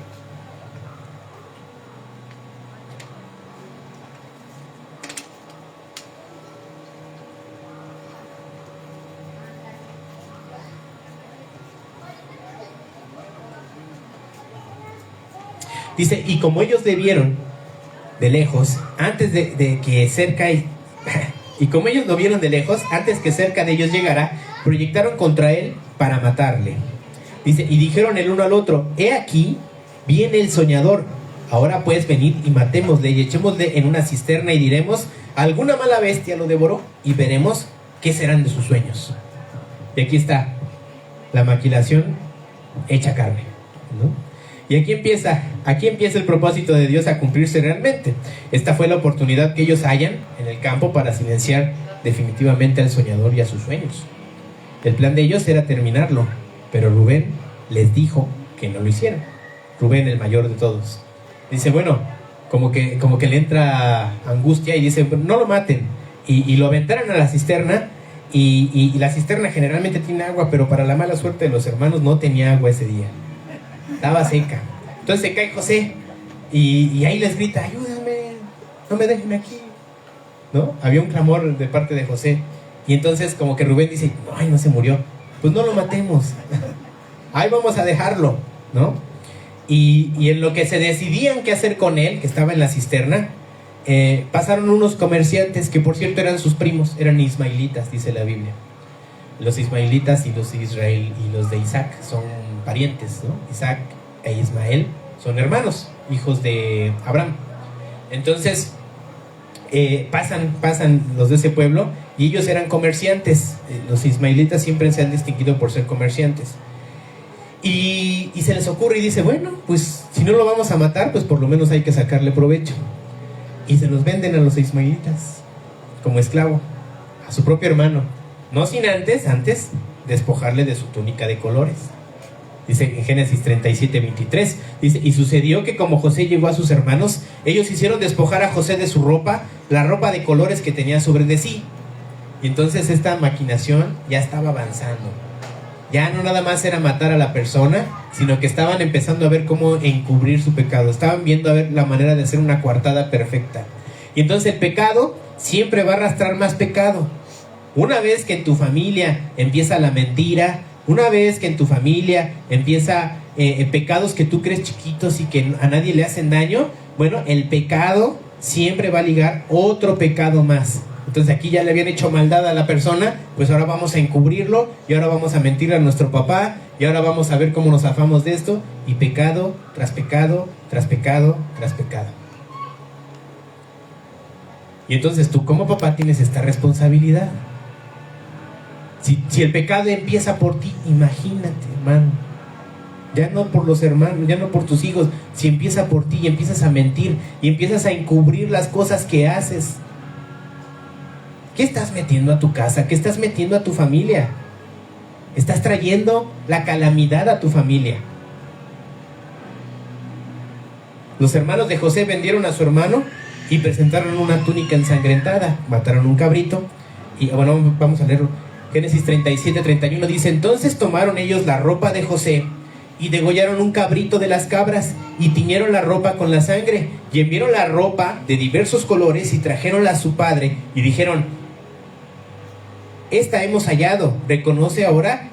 y como ellos le vieron de lejos, antes de que cerca y como ellos lo vieron de lejos, antes que cerca de ellos llegara, proyectaron contra él para matarle. Dice, y dijeron el uno al otro, he aquí, viene el soñador, ahora pues venid y matémosle y echémosle en una cisterna y diremos, alguna mala bestia lo devoró y veremos ¿qué serán de sus sueños? Y aquí está la maquilación hecha carne, ¿no? Y aquí empieza el propósito de Dios a cumplirse realmente. Esta fue la oportunidad que ellos hallan en el campo para silenciar definitivamente al soñador y a sus sueños. El plan de ellos era terminarlo, pero Rubén les dijo que no lo hicieran. Rubén, el mayor de todos, dice, bueno, como que le entra angustia y dice, no lo maten. Y lo aventaron a la cisterna. Y la cisterna generalmente tiene agua, pero para la mala suerte de los hermanos no tenía agua ese día. Estaba seca. Entonces se cae José y ahí les grita, ayúdame, no me dejen aquí, ¿no? Había un clamor de parte de José. Y entonces como que Rubén dice, ay, no se murió, pues no lo matemos. Ahí vamos a dejarlo, ¿no? Y en lo que se decidían qué hacer con él, que estaba en la cisterna, pasaron unos comerciantes que por cierto eran sus primos, eran ismaelitas, dice la Biblia. Los ismaelitas y los de Israel y los de Isaac son parientes, ¿no? Isaac e Ismael son hermanos, hijos de Abraham. Entonces pasan los de ese pueblo y ellos eran comerciantes. Los ismaelitas siempre se han distinguido por ser comerciantes. Y se les ocurre y dice, bueno, pues si no lo vamos a matar, pues por lo menos hay que sacarle provecho. Y se los venden a los ismaelitas como esclavo a su propio hermano, no sin antes despojarle de su túnica de colores. Dice en Génesis 37:23, dice, y sucedió que como José llegó a sus hermanos, ellos hicieron despojar a José de su ropa, la ropa de colores que tenía sobre de sí. Y entonces esta maquinación ya estaba avanzando. Ya no nada más era matar a la persona, sino que estaban empezando a ver cómo encubrir su pecado. Estaban viendo a ver la manera de hacer una coartada perfecta. Y entonces el pecado siempre va a arrastrar más pecado. Una vez que en tu familia empieza la mentira, una vez que en tu familia empieza pecados que tú crees chiquitos y que a nadie le hacen daño, bueno, el pecado siempre va a ligar otro pecado más. Entonces aquí ya le habían hecho maldad a la persona, pues ahora vamos a encubrirlo y ahora vamos a mentirle a nuestro papá y ahora vamos a ver cómo nos zafamos de esto, y pecado tras pecado, tras pecado, tras pecado. Y entonces tú como papá tienes esta responsabilidad. Si el pecado empieza por ti, imagínate, hermano, ya no por los hermanos, ya no por tus hijos, si empieza por ti y empiezas a mentir y empiezas a encubrir las cosas que haces, ¿qué estás metiendo a tu casa? ¿Qué estás metiendo a tu familia? Estás trayendo la calamidad a tu familia. Los hermanos de José vendieron a su hermano y presentaron una túnica ensangrentada. Mataron un cabrito. Y bueno, vamos a leerlo. Génesis 37:31 dice, entonces tomaron ellos la ropa de José y degollaron un cabrito de las cabras y tiñeron la ropa con la sangre y enviaron la ropa de diversos colores y trajeronla a su padre y dijeron, esta hemos hallado, reconoce ahora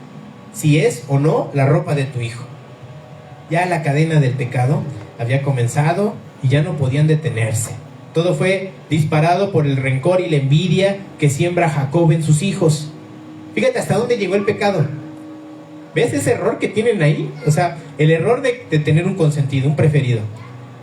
si es o no la ropa de tu hijo. Ya la cadena del pecado había comenzado y ya no podían detenerse. Todo fue disparado por el rencor y la envidia que siembra Jacob en sus hijos. Fíjate hasta dónde llegó el pecado. ¿Ves ese error que tienen ahí? O sea, el error de tener un consentido, un preferido.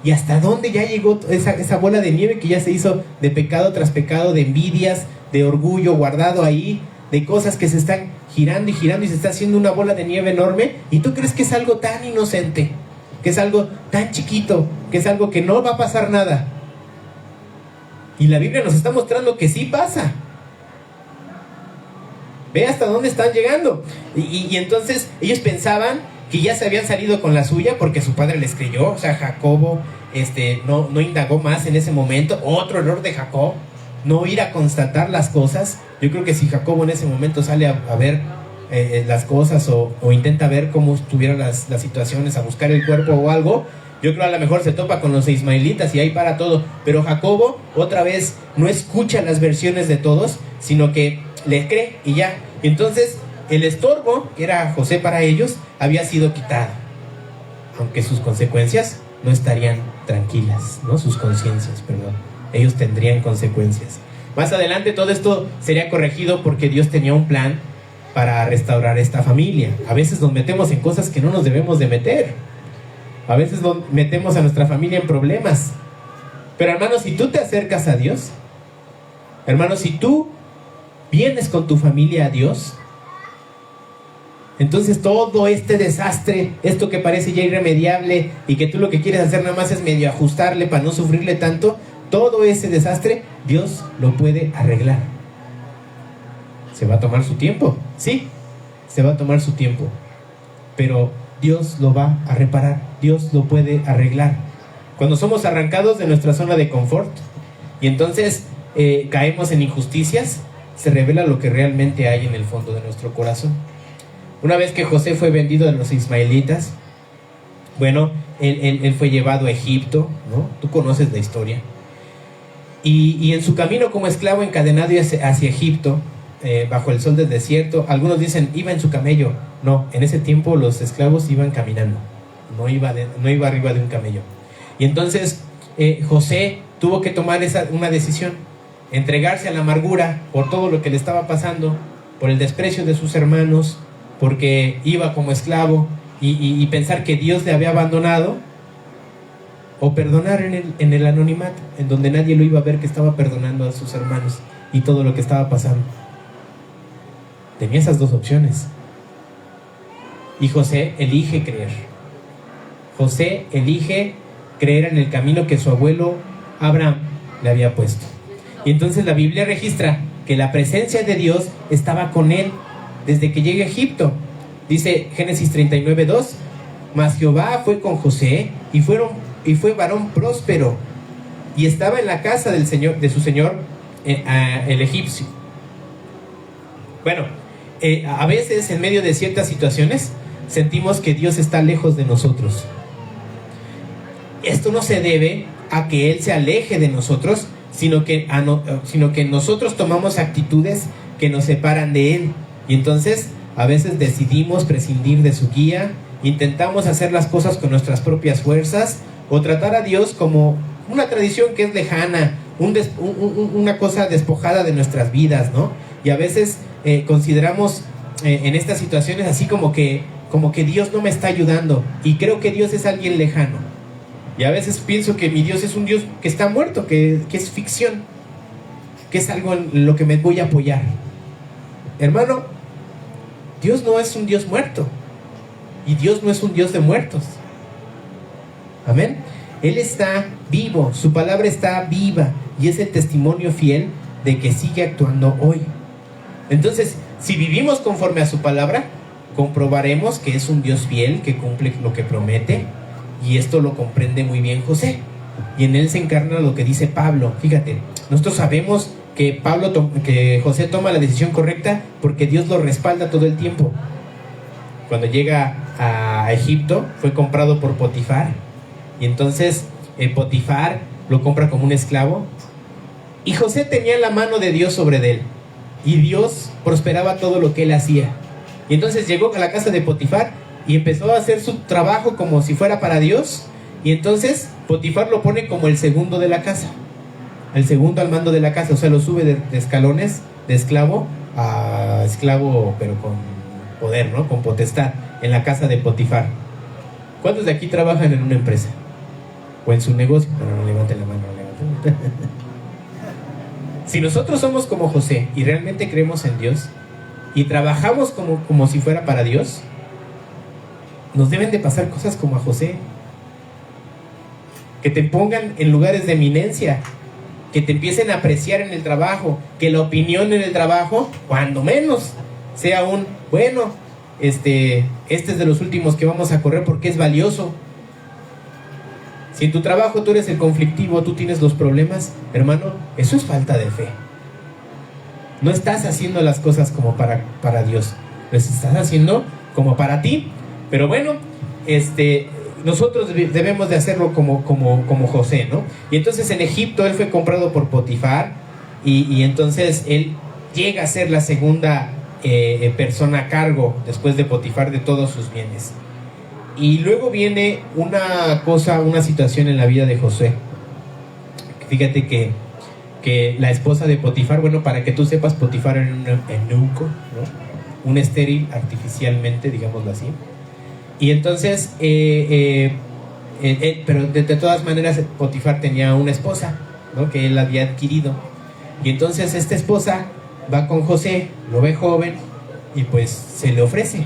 Y hasta dónde ya llegó esa bola de nieve que ya se hizo de pecado tras pecado, de envidias, de orgullo guardado ahí, de cosas que se están girando y girando y se está haciendo una bola de nieve enorme. Y tú crees que es algo tan inocente, que es algo tan chiquito, que es algo que no va a pasar nada. Y la Biblia nos está mostrando que sí pasa. Ve hasta dónde están llegando. Y entonces ellos pensaban que ya se habían salido con la suya porque su padre les creyó. O sea, Jacobo no indagó más en ese momento. Otro error de Jacob, no ir a constatar las cosas. Yo creo que si Jacobo en ese momento sale a ver las cosas o intenta ver cómo estuvieron las situaciones, a buscar el cuerpo o algo, yo creo a lo mejor se topa con los ismaelitas y ahí para todo. Pero Jacobo otra vez no escucha las versiones de todos, sino que le cree y ya. Entonces el estorbo que era José para ellos había sido quitado, aunque sus consecuencias no estarían tranquilas, ¿no? Sus conciencias, perdón, ellos tendrían consecuencias. Más adelante todo esto sería corregido porque Dios tenía un plan para restaurar esta familia. A veces nos metemos en cosas que no nos debemos de meter. A veces nos metemos a nuestra familia en problemas. Pero hermano, si tú te acercas a Dios, hermano, si tú ¿Vienes con tu familia a Dios? Entonces todo este desastre, esto que parece ya irremediable y que tú lo que quieres hacer nada más es medio ajustarle para no sufrirle tanto, todo ese desastre Dios lo puede arreglar. ¿Se va a tomar su tiempo? Sí, se va a tomar su tiempo, pero Dios lo va a reparar, Dios lo puede arreglar. Cuando somos arrancados de nuestra zona de confort y entonces caemos en injusticias, se revela lo que realmente hay en el fondo de nuestro corazón. Una vez que José fue vendido a los ismaelitas, bueno, él fue llevado a Egipto, ¿no? Tú conoces la historia. Y en su camino como esclavo encadenado hacia Egipto, bajo el sol del desierto, algunos dicen, iba en su camello. No, en ese tiempo los esclavos iban caminando, no iba arriba de un camello. Y entonces José tuvo que tomar una decisión, entregarse a la amargura por todo lo que le estaba pasando, por el desprecio de sus hermanos, porque iba como esclavo y pensar que Dios le había abandonado, o perdonar en el anonimato, en donde nadie lo iba a ver que estaba perdonando a sus hermanos y todo lo que estaba pasando. Tenía esas dos opciones. Y José elige creer. José elige creer en el camino que su abuelo Abraham le había puesto. Y entonces la Biblia registra que la presencia de Dios estaba con él desde que llegó a Egipto. Dice Génesis 39:2, mas Jehová fue con José y fue varón próspero y estaba en la casa del señor, de su señor el egipcio. Bueno, a veces en medio de ciertas situaciones sentimos que Dios está lejos de nosotros. Esto no se debe a que Él se aleje de nosotros, sino que nosotros tomamos actitudes que nos separan de Él. Y entonces a veces decidimos prescindir de su guía, intentamos hacer las cosas con nuestras propias fuerzas o tratar a Dios como una tradición que es lejana, una cosa despojada de nuestras vidas, ¿no? Y a veces consideramos en estas situaciones así como que Dios no me está ayudando y creo que Dios es alguien lejano. Y a veces pienso que mi Dios es un Dios que está muerto, que es ficción, que es algo en lo que me voy a apoyar. Hermano, Dios no es un Dios muerto y Dios no es un Dios de muertos. Amén. Él está vivo, su palabra está viva y es el testimonio fiel de que sigue actuando hoy. Entonces, si vivimos conforme a su palabra, comprobaremos que es un Dios fiel, que cumple lo que promete, y esto lo comprende muy bien José. Y en él se encarna lo que dice Pablo. Fíjate, nosotros sabemos que José toma la decisión correcta porque Dios lo respalda todo el tiempo. Cuando llega a Egipto, fue comprado por Potifar, y entonces Potifar lo compra como un esclavo, y José tenía la mano de Dios sobre él, y Dios prosperaba todo lo que él hacía. Y entonces llegó a la casa de Potifar y empezó a hacer su trabajo como si fuera para Dios, y entonces Potifar lo pone como el segundo de la casa, el segundo al mando de la casa. O sea, lo sube de escalones, de esclavo a esclavo, pero con poder, ¿no? Con potestad, en la casa de Potifar. ¿Cuántos de aquí trabajan en una empresa? O en su negocio. No levanten la mano, levanten. Si nosotros somos como José y realmente creemos en Dios y trabajamos como si fuera para Dios, nos deben de pasar cosas como a José, que te pongan en lugares de eminencia, que te empiecen a apreciar en el trabajo, que la opinión en el trabajo, cuando menos, sea bueno, este es de los últimos que vamos a correr porque es valioso. Si en tu trabajo tú eres el conflictivo, tú tienes los problemas, hermano, eso es falta de fe. No estás haciendo las cosas como para Dios, las estás haciendo como para ti. Pero bueno, nosotros debemos de hacerlo como José, ¿no? Y entonces en Egipto él fue comprado por Potifar, y entonces él llega a ser la segunda persona a cargo después de Potifar de todos sus bienes. Y luego viene una situación en la vida de José. Fíjate que la esposa de Potifar, bueno, para que tú sepas, Potifar era un eunuco, ¿no? Un estéril artificialmente, digámoslo así. Y entonces, pero de todas maneras, Potifar tenía una esposa, ¿no? Que él había adquirido. Y entonces esta esposa va con José, lo ve joven y pues se le ofrece.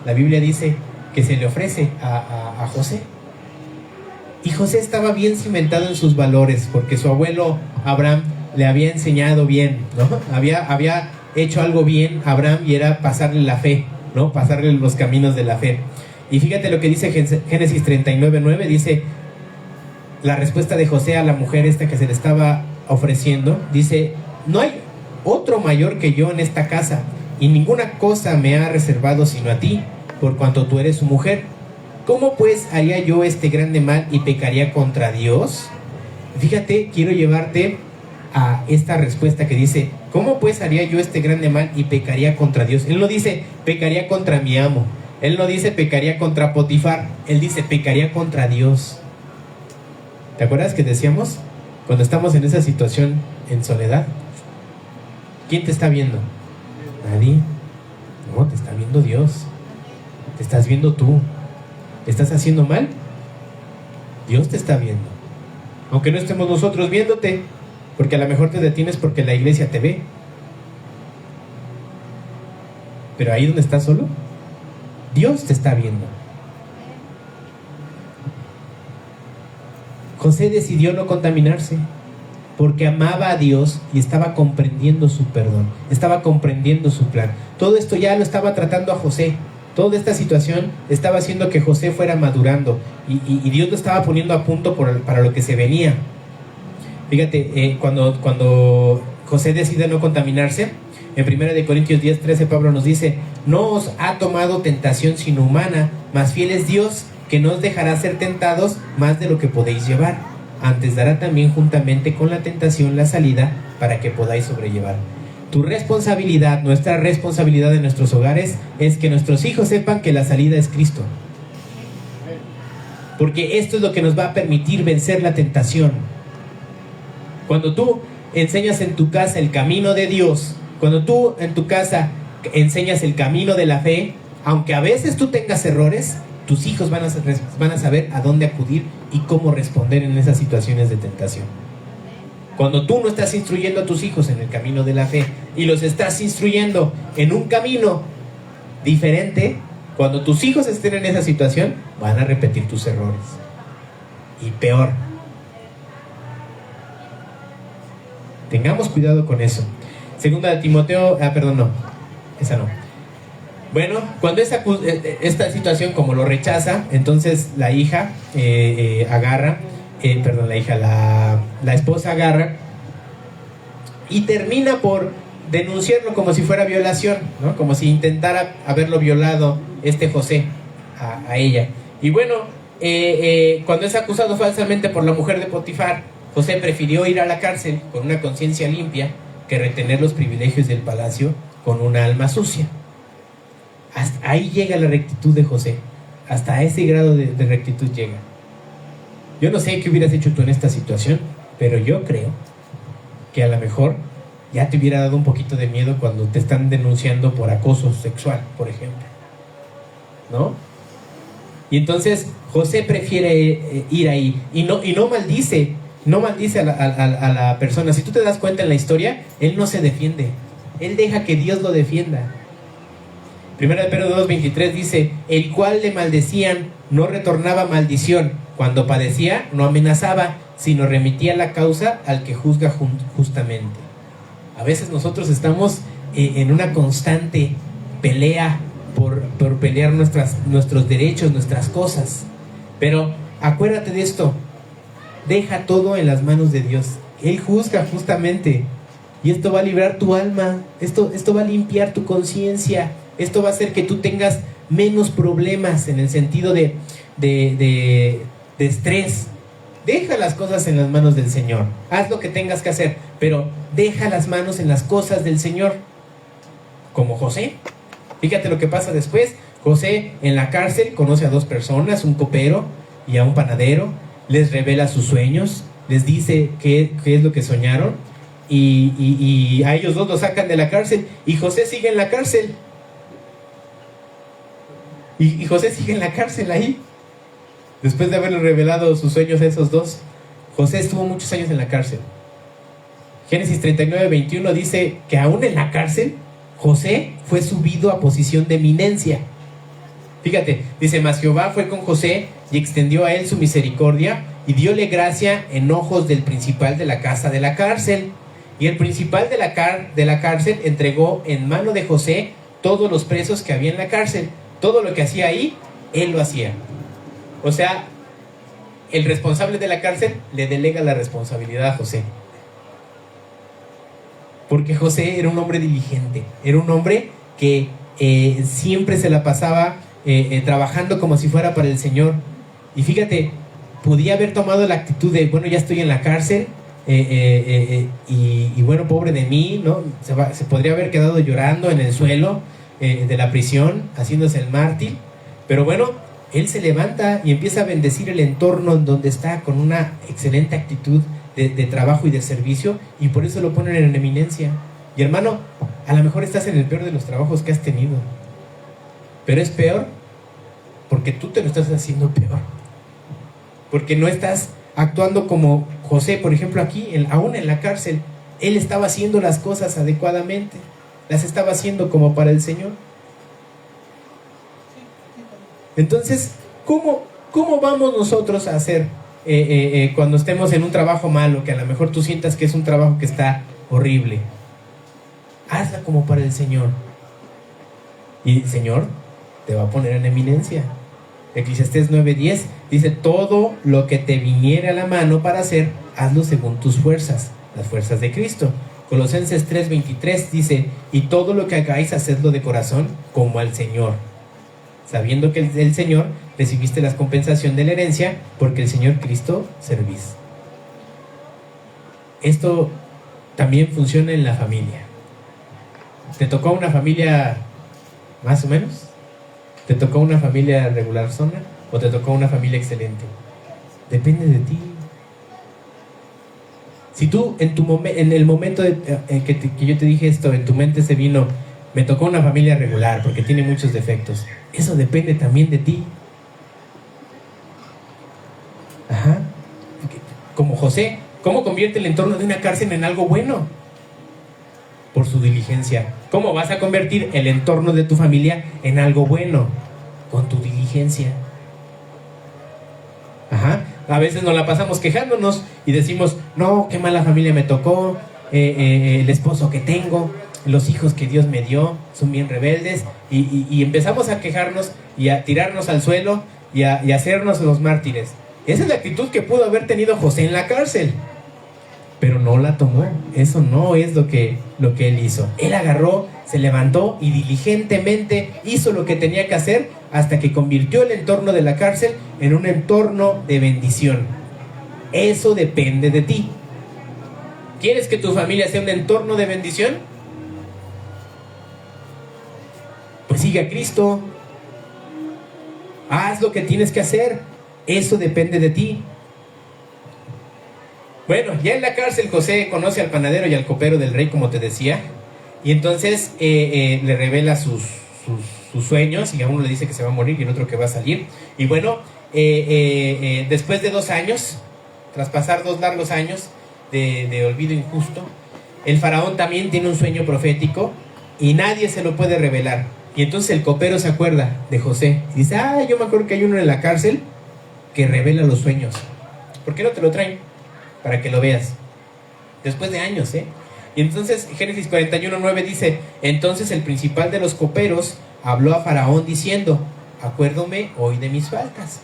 La Biblia dice que se le ofrece a José. Y José estaba bien cimentado en sus valores porque su abuelo Abraham le había enseñado bien, ¿no? Había hecho algo bien a Abraham y era pasarle la fe, ¿no? Pasarle los caminos de la fe. Y fíjate lo que dice Génesis 39:9, dice la respuesta de José a la mujer esta que se le estaba ofreciendo, dice: no hay otro mayor que yo en esta casa, y ninguna cosa me ha reservado sino a ti, por cuanto tú eres su mujer. ¿Cómo pues haría yo este grande mal y pecaría contra Dios? Fíjate, quiero llevarte a esta respuesta que dice: ¿cómo pues haría yo este grande mal y pecaría contra Dios? Él no dice pecaría contra mi amo, él no dice pecaría contra Potifar, él dice pecaría contra Dios. ¿Te acuerdas que decíamos? Cuando estamos en esa situación en soledad, ¿quién te está viendo? Nadie. No, te está viendo Dios. Te estás viendo tú. ¿Estás haciendo mal? Dios te está viendo. Aunque no estemos nosotros viéndote, porque a lo mejor te detienes porque la iglesia te ve. Pero ahí donde estás solo, Dios te está viendo. José decidió no contaminarse porque amaba a Dios y estaba comprendiendo su perdón, estaba comprendiendo su plan. Todo esto ya lo estaba tratando a José. Toda esta situación estaba haciendo que José fuera madurando y Dios lo estaba poniendo a punto para lo que se venía. Fíjate, cuando José decide no contaminarse, en 1 Corintios 10:13 Pablo nos dice: no os ha tomado tentación sino humana, mas fiel es Dios, que no os dejará ser tentados más de lo que podéis llevar. Antes dará también juntamente con la tentación la salida para que podáis sobrellevar. Tu responsabilidad, nuestra responsabilidad en nuestros hogares es que nuestros hijos sepan que la salida es Cristo. Porque esto es lo que nos va a permitir vencer la tentación. Cuando tú enseñas en tu casa el camino de Dios, cuando tú en tu casa enseñas el camino de la fe, aunque a veces tú tengas errores, tus hijos van a saber a dónde acudir y cómo responder en esas situaciones de tentación. Cuando tú no estás instruyendo a tus hijos en el camino de la fe y los estás instruyendo en un camino diferente, cuando tus hijos estén en esa situación, van a repetir tus errores. Y peor. Tengamos cuidado con eso. Segunda de Timoteo, esa no. Bueno, cuando esta situación como lo rechaza, entonces la hija la esposa agarra y termina por denunciarlo como si fuera violación, ¿no? Como si intentara haberlo violado José a ella. Y bueno, cuando es acusado falsamente por la mujer de Potifar, José prefirió ir a la cárcel con una conciencia limpia que retener los privilegios del palacio con una alma sucia. Hasta ahí llega la rectitud de José. Hasta ese grado de rectitud llega. Yo no sé qué hubieras hecho tú en esta situación, pero yo creo que a lo mejor ya te hubiera dado un poquito de miedo cuando te están denunciando por acoso sexual, por ejemplo, ¿no? Y entonces José prefiere ir ahí y no maldice a la persona. Si tú te das cuenta en la historia, él no se defiende, él deja que Dios lo defienda. 1 Pedro 2:23 dice: el cual le maldecían no retornaba maldición, cuando padecía no amenazaba, sino remitía la causa al que juzga justamente. A veces nosotros estamos en una constante pelea por pelear nuestros derechos, nuestras cosas. Pero acuérdate de esto: deja todo en las manos de Dios. Él juzga justamente. Y esto va a librar tu alma. Esto va a limpiar tu conciencia. Esto va a hacer que tú tengas menos problemas en el sentido de estrés. Deja las cosas en las manos del Señor. Haz lo que tengas que hacer, pero deja las manos en las cosas del Señor. Como José. Fíjate lo que pasa después. José en la cárcel conoce a dos personas, un copero y a un panadero. Les revela sus sueños, les dice qué es lo que soñaron, y a ellos dos los sacan de la cárcel, y José sigue en la cárcel. Y José sigue en la cárcel ahí. Después de haberle revelado sus sueños a esos dos, José estuvo muchos años en la cárcel. Génesis 39:21 dice que aún en la cárcel, José fue subido a posición de eminencia. Fíjate, dice, mas Jehová fue con José y extendió a él su misericordia y dióle gracia en ojos del principal de la casa de la cárcel. Y el principal de la cárcel entregó en mano de José todos los presos que había en la cárcel. Todo lo que hacía ahí, él lo hacía. O sea, el responsable de la cárcel le delega la responsabilidad a José. Porque José era un hombre diligente, era un hombre que siempre se la pasaba trabajando como si fuera para el Señor. Y fíjate, podía haber tomado la actitud de, bueno, ya estoy en la cárcel, y bueno, pobre de mí, ¿no? Se podría haber quedado llorando en el suelo de la prisión, haciéndose el mártir. Pero bueno, él se levanta y empieza a bendecir el entorno en donde está con una excelente actitud de trabajo y de servicio, y por eso lo ponen en eminencia. Y hermano, a lo mejor estás en el peor de los trabajos que has tenido, pero es peor porque tú te lo estás haciendo peor, porque no estás actuando como José, por ejemplo, aquí, aún en la cárcel. Él estaba haciendo las cosas adecuadamente, las estaba haciendo como para el Señor. Entonces, ¿cómo vamos nosotros a hacer cuando estemos en un trabajo malo, que a lo mejor tú sientas que es un trabajo que está horrible? Hazla como para el Señor, y el Señor te va a poner en eminencia. Eclesiastés 9:10 dice, todo lo que te viniere a la mano para hacer, hazlo según tus fuerzas, las fuerzas de Cristo. Colosenses 3:23 dice, y todo lo que hagáis, hacedlo de corazón como al Señor, sabiendo que del Señor recibiste la compensación de la herencia, porque el Señor Cristo servís. Esto también funciona en la familia. ¿Te tocó una familia más o menos? ¿Te tocó una familia regular zona o te tocó una familia excelente? Depende de ti. Si tú en el momento que yo te dije esto, en tu mente se vino, me tocó una familia regular porque tiene muchos defectos, eso depende también de ti. Ajá. Como José, ¿cómo convierte el entorno de una cárcel en algo bueno? Por su diligencia. ¿Cómo vas a convertir el entorno de tu familia en algo bueno? Con tu diligencia. Ajá. A veces nos la pasamos quejándonos y decimos, no, qué mala familia me tocó, el esposo que tengo, los hijos que Dios me dio son bien rebeldes, y empezamos a quejarnos y a tirarnos al suelo y a hacernos los mártires. Esa es la actitud que pudo haber tenido José en la cárcel, pero no la tomó. Eso no es lo que él hizo. Él agarró, se levantó y diligentemente hizo lo que tenía que hacer hasta que convirtió el entorno de la cárcel en un entorno de bendición. Eso depende de ti. ¿Quieres que tu familia sea un entorno de bendición? Pues sigue a Cristo. Haz lo que tienes que hacer. Eso depende de ti. Bueno, ya en la cárcel José conoce al panadero y al copero del rey, como te decía, y entonces le revela sus sueños, y a uno le dice que se va a morir y el otro que va a salir. Y bueno, después de 2 años, tras pasar 2 largos años de olvido injusto, el faraón también tiene un sueño profético y nadie se lo puede revelar. Y entonces el copero se acuerda de José y dice, yo me acuerdo que hay uno en la cárcel que revela los sueños. ¿Por qué no te lo traen? Para que lo veas. Después de años, Y entonces Génesis 41:9 dice, entonces el principal de los coperos habló a Faraón diciendo, acuérdome hoy de mis faltas.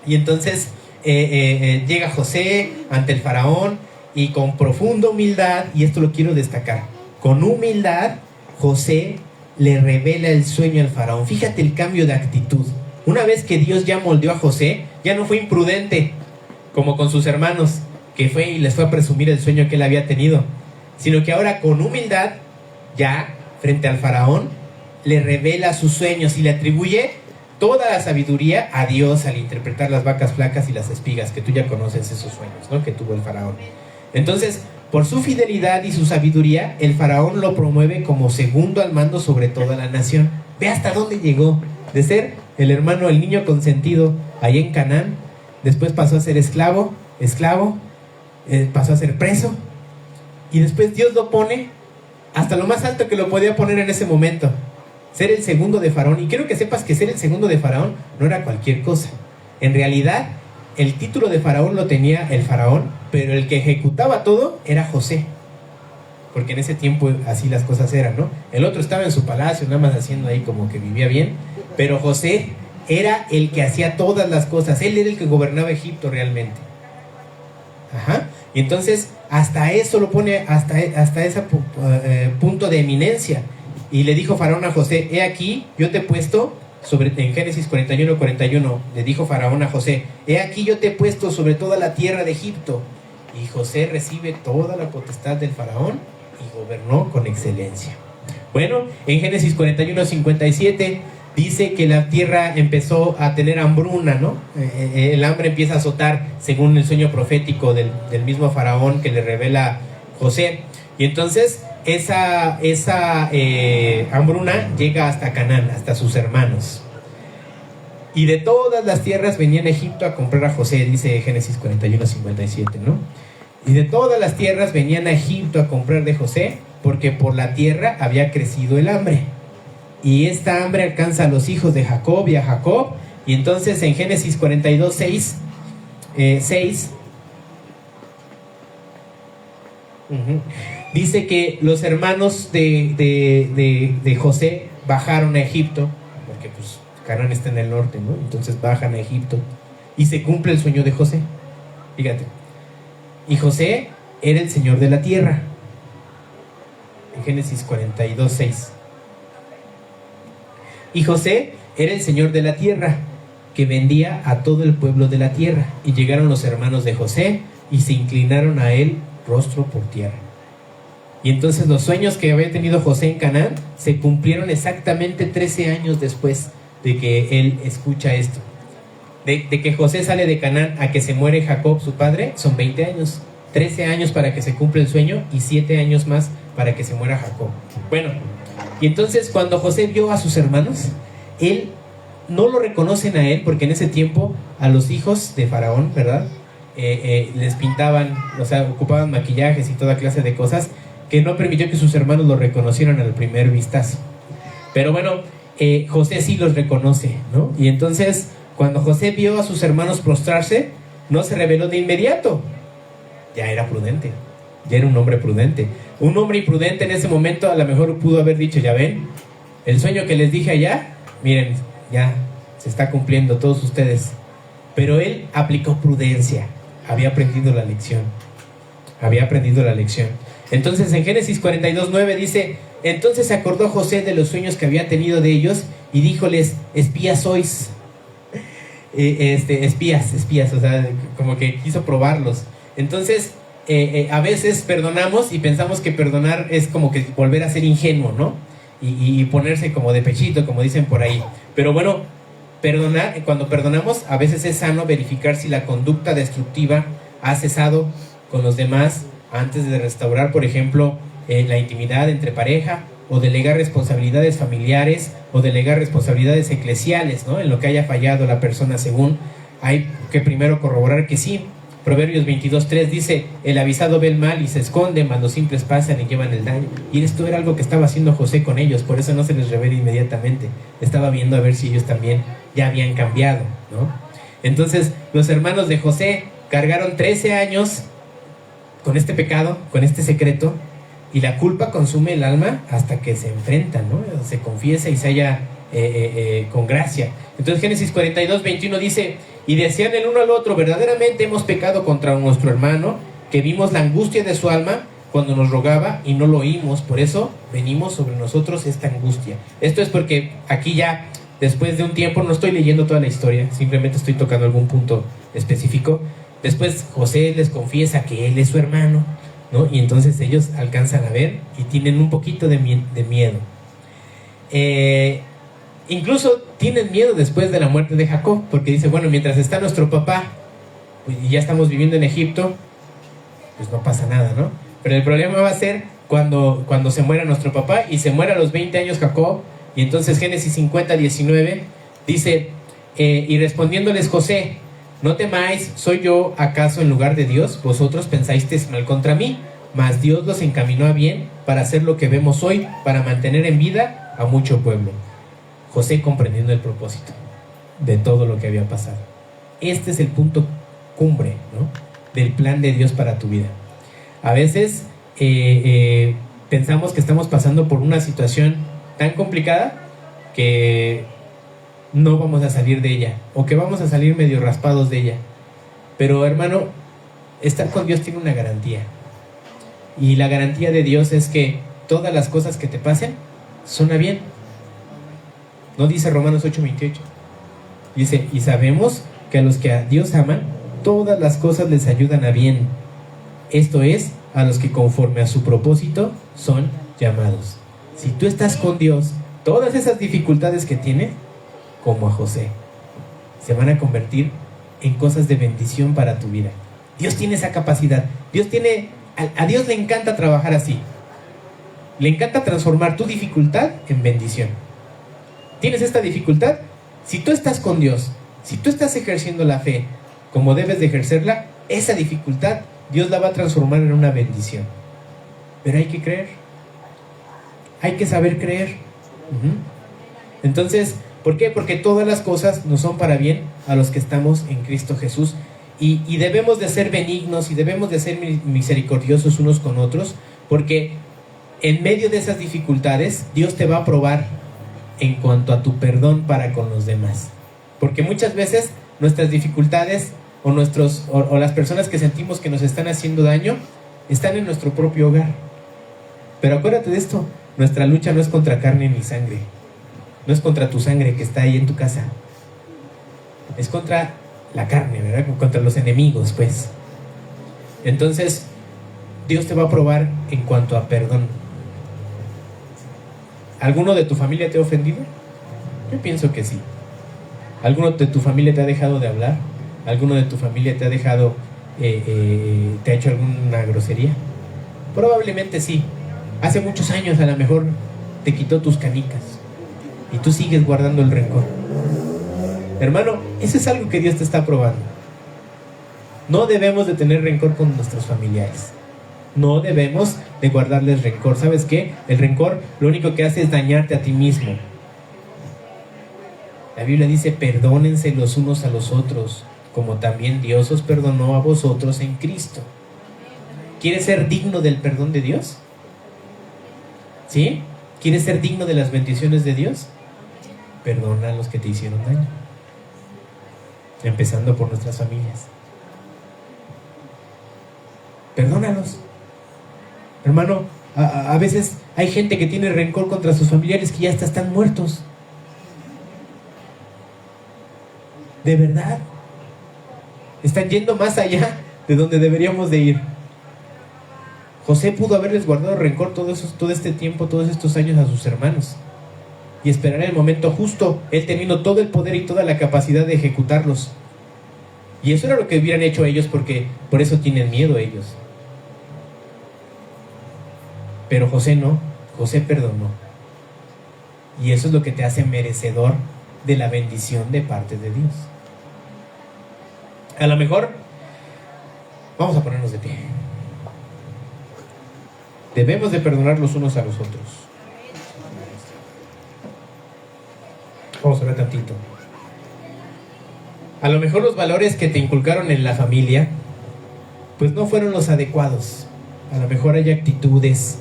Y entonces llega José ante el Faraón y con profunda humildad, y esto lo quiero destacar, con humildad José le revela el sueño al Faraón. Fíjate el cambio de actitud. Una vez que Dios ya moldeó a José, ya no fue imprudente como con sus hermanos, que fue y les fue a presumir el sueño que él había tenido, sino que ahora con humildad, ya frente al Faraón, le revela sus sueños y le atribuye toda la sabiduría a Dios al interpretar las vacas flacas y las espigas, que tú ya conoces esos sueños, ¿no?, que tuvo el Faraón. Entonces, por su fidelidad y su sabiduría, el Faraón lo promueve como segundo al mando sobre toda la nación. Ve hasta dónde llegó, de ser el hermano, el niño consentido ahí en Canaán. Después pasó a ser esclavo, pasó a ser preso, y después Dios lo pone hasta lo más alto que lo podía poner en ese momento, ser el segundo de Faraón. Y quiero que sepas que ser el segundo de Faraón no era cualquier cosa. En realidad, el título de Faraón lo tenía el faraón, pero el que ejecutaba todo era José, porque en ese tiempo así las cosas eran, ¿no? El otro estaba en su palacio, nada más haciendo ahí como que vivía bien, pero José era el que hacía todas las cosas. Él era el que gobernaba Egipto realmente. Ajá. Y entonces hasta eso lo pone, hasta ese punto de eminencia. Y le dijo Faraón a José: he aquí, yo te he puesto en Génesis 41, le dijo Faraón a José: he aquí, yo te he puesto sobre toda la tierra de Egipto. Y José recibe toda la potestad del faraón y gobernó con excelencia. Bueno, en Génesis 41:57 dice que la tierra empezó a tener hambruna, ¿no? El hambre empieza a azotar según el sueño profético del mismo faraón que le revela José. Y entonces esa hambruna llega hasta Canaán, hasta sus hermanos. Y de todas las tierras venían a Egipto a comprar a José, dice Génesis 41:57, ¿no? Y de todas las tierras venían a Egipto a comprar de José, porque por la tierra había crecido el hambre. Y esta hambre alcanza a los hijos de Jacob y a Jacob. Y entonces en Génesis 42:6, dice que los hermanos de José bajaron a Egipto, porque pues Canaán está en el norte, ¿no? Entonces bajan a Egipto y se cumple el sueño de José. Fíjate. Y José era el señor de la tierra. En Génesis 42:6. Y José era el señor de la tierra, que vendía a todo el pueblo de la tierra. Y llegaron los hermanos de José y se inclinaron a él rostro por tierra. Y entonces los sueños que había tenido José en Canaán se cumplieron exactamente 13 años después de que él escucha esto. De que José sale de Canaán a que se muere Jacob, su padre, son 20 años. 13 años para que se cumpla el sueño y 7 años más para que se muera Jacob. Bueno, y entonces cuando José vio a sus hermanos, él no lo reconocen a él, porque en ese tiempo a los hijos de Faraón, ¿verdad? Les pintaban, o sea, ocupaban maquillajes y toda clase de cosas que no permitió que sus hermanos lo reconocieran al primer vistazo. Pero bueno, José sí los reconoce, ¿no? Y entonces cuando José vio a sus hermanos prostrarse, no se rebeló de inmediato. Ya era prudente, ya era un hombre prudente. Un hombre imprudente en ese momento a lo mejor pudo haber dicho: ya ven, el sueño que les dije allá, miren, ya se está cumpliendo, todos ustedes. Pero él aplicó prudencia, había aprendido la lección. Entonces en Génesis 42:9 dice: entonces se acordó José de los sueños que había tenido de ellos y díjoles: espías sois. Espías, o sea, como que quiso probarlos. Entonces a veces perdonamos y pensamos que perdonar es como que volver a ser ingenuo, ¿no? Y ponerse como de pechito, como dicen por ahí. Pero bueno, perdonar, cuando perdonamos, a veces es sano verificar si la conducta destructiva ha cesado con los demás antes de restaurar, por ejemplo, la intimidad entre pareja, o delegar responsabilidades familiares, o delegar responsabilidades eclesiales, ¿no? En lo que haya fallado la persona, según hay que primero corroborar que sí. Proverbios 22:3 dice: el avisado ve el mal y se esconde, mas los simples pasan y llevan el daño. Y esto era algo que estaba haciendo José con ellos, por eso no se les revela inmediatamente. Estaba viendo a ver si ellos también ya habían cambiado, ¿no? Entonces los hermanos de José cargaron 13 años con este pecado, con este secreto, y la culpa consume el alma hasta que se enfrentan, ¿no? Se confiesa y se halla con gracia. Entonces Génesis 42:21 dice: y decían el uno al otro: verdaderamente hemos pecado contra nuestro hermano, que vimos la angustia de su alma cuando nos rogaba y no lo oímos, por eso venimos sobre nosotros esta angustia. Esto es porque aquí ya, después de un tiempo, no estoy leyendo toda la historia, simplemente estoy tocando algún punto específico. Después José les confiesa que él es su hermano, ¿no? Y entonces ellos alcanzan a ver y tienen un poquito de miedo. Incluso tienen miedo después de la muerte de Jacob, porque dice: bueno, mientras está nuestro papá y ya estamos viviendo en Egipto, pues no pasa nada, ¿no? Pero el problema va a ser cuando se muera nuestro papá, y se muera a los 20 años Jacob. Y entonces Génesis 50:19 dice: y respondiéndoles José: no temáis, ¿soy yo acaso en lugar de Dios? Vosotros pensáis mal contra mí, mas Dios los encaminó a bien para hacer lo que vemos hoy, para mantener en vida a mucho pueblo. José comprendiendo el propósito de todo lo que había pasado. Este es el punto cumbre, ¿no?, del plan de Dios para tu vida. A veces pensamos que estamos pasando por una situación tan complicada que no vamos a salir de ella, o que vamos a salir medio raspados de ella. Pero hermano, estar con Dios tiene una garantía, y la garantía de Dios es que todas las cosas que te pasen son a bien. ¿No dice Romanos 8:28? Dice, y sabemos que a los que a Dios aman, todas las cosas les ayudan a bien. Esto es, a los que conforme a su propósito son llamados. Si tú estás con Dios, todas esas dificultades que tienes, como a José, se van a convertir en cosas de bendición para tu vida. Dios tiene esa capacidad. A Dios le encanta trabajar así. Le encanta transformar tu dificultad en bendición. ¿Tienes esta dificultad? Si tú estás con Dios, si tú estás ejerciendo la fe como debes de ejercerla, esa dificultad Dios la va a transformar en una bendición. Pero hay que creer. Hay que saber creer. Entonces, ¿por qué? Porque todas las cosas nos son para bien a los que estamos en Cristo Jesús. Y debemos de ser benignos y debemos de ser misericordiosos unos con otros, porque en medio de esas dificultades Dios te va a probar en cuanto a tu perdón para con los demás. Porque muchas veces nuestras dificultades o las personas que sentimos que nos están haciendo daño están en nuestro propio hogar. Pero acuérdate de esto, nuestra lucha no es contra carne ni sangre. No es contra tu sangre que está ahí en tu casa. Es contra la carne, ¿verdad? Contra los enemigos, pues. Entonces, Dios te va a probar en cuanto a perdón. ¿Alguno de tu familia te ha ofendido? Yo pienso que sí. ¿Alguno de tu familia te ha dejado de hablar? ¿Alguno de tu familia te ha dejado, te ha hecho alguna grosería? Probablemente sí. Hace muchos años a lo mejor te quitó tus canicas y tú sigues guardando el rencor. Hermano, eso es algo que Dios te está probando. No debemos de tener rencor con nuestros familiares. No debemos de guardarles rencor. ¿Sabes qué? El rencor lo único que hace es dañarte a ti mismo. La Biblia dice, perdónense los unos a los otros, como también Dios os perdonó a vosotros en Cristo. ¿Quieres ser digno del perdón de Dios? ¿Sí? ¿Quieres ser digno de las bendiciones de Dios? Perdona a los que te hicieron daño. Empezando por nuestras familias. Perdónalos. Hermano, a veces hay gente que tiene rencor contra sus familiares que ya hasta están muertos. De verdad. Están yendo más allá de donde deberíamos de ir. José pudo haberles guardado rencor todo este tiempo, todos estos años a sus hermanos, y esperar el momento justo, él teniendo todo el poder y toda la capacidad de ejecutarlos. Y eso era lo que hubieran hecho ellos, porque por eso tienen miedo ellos. Pero José no, José perdonó. Y eso es lo que te hace merecedor de la bendición de parte de Dios. A lo mejor, vamos a ponernos de pie. Debemos de perdonar los unos a los otros. Vamos a ver tantito. A lo mejor los valores que te inculcaron en la familia, pues no fueron los adecuados. A lo mejor hay actitudes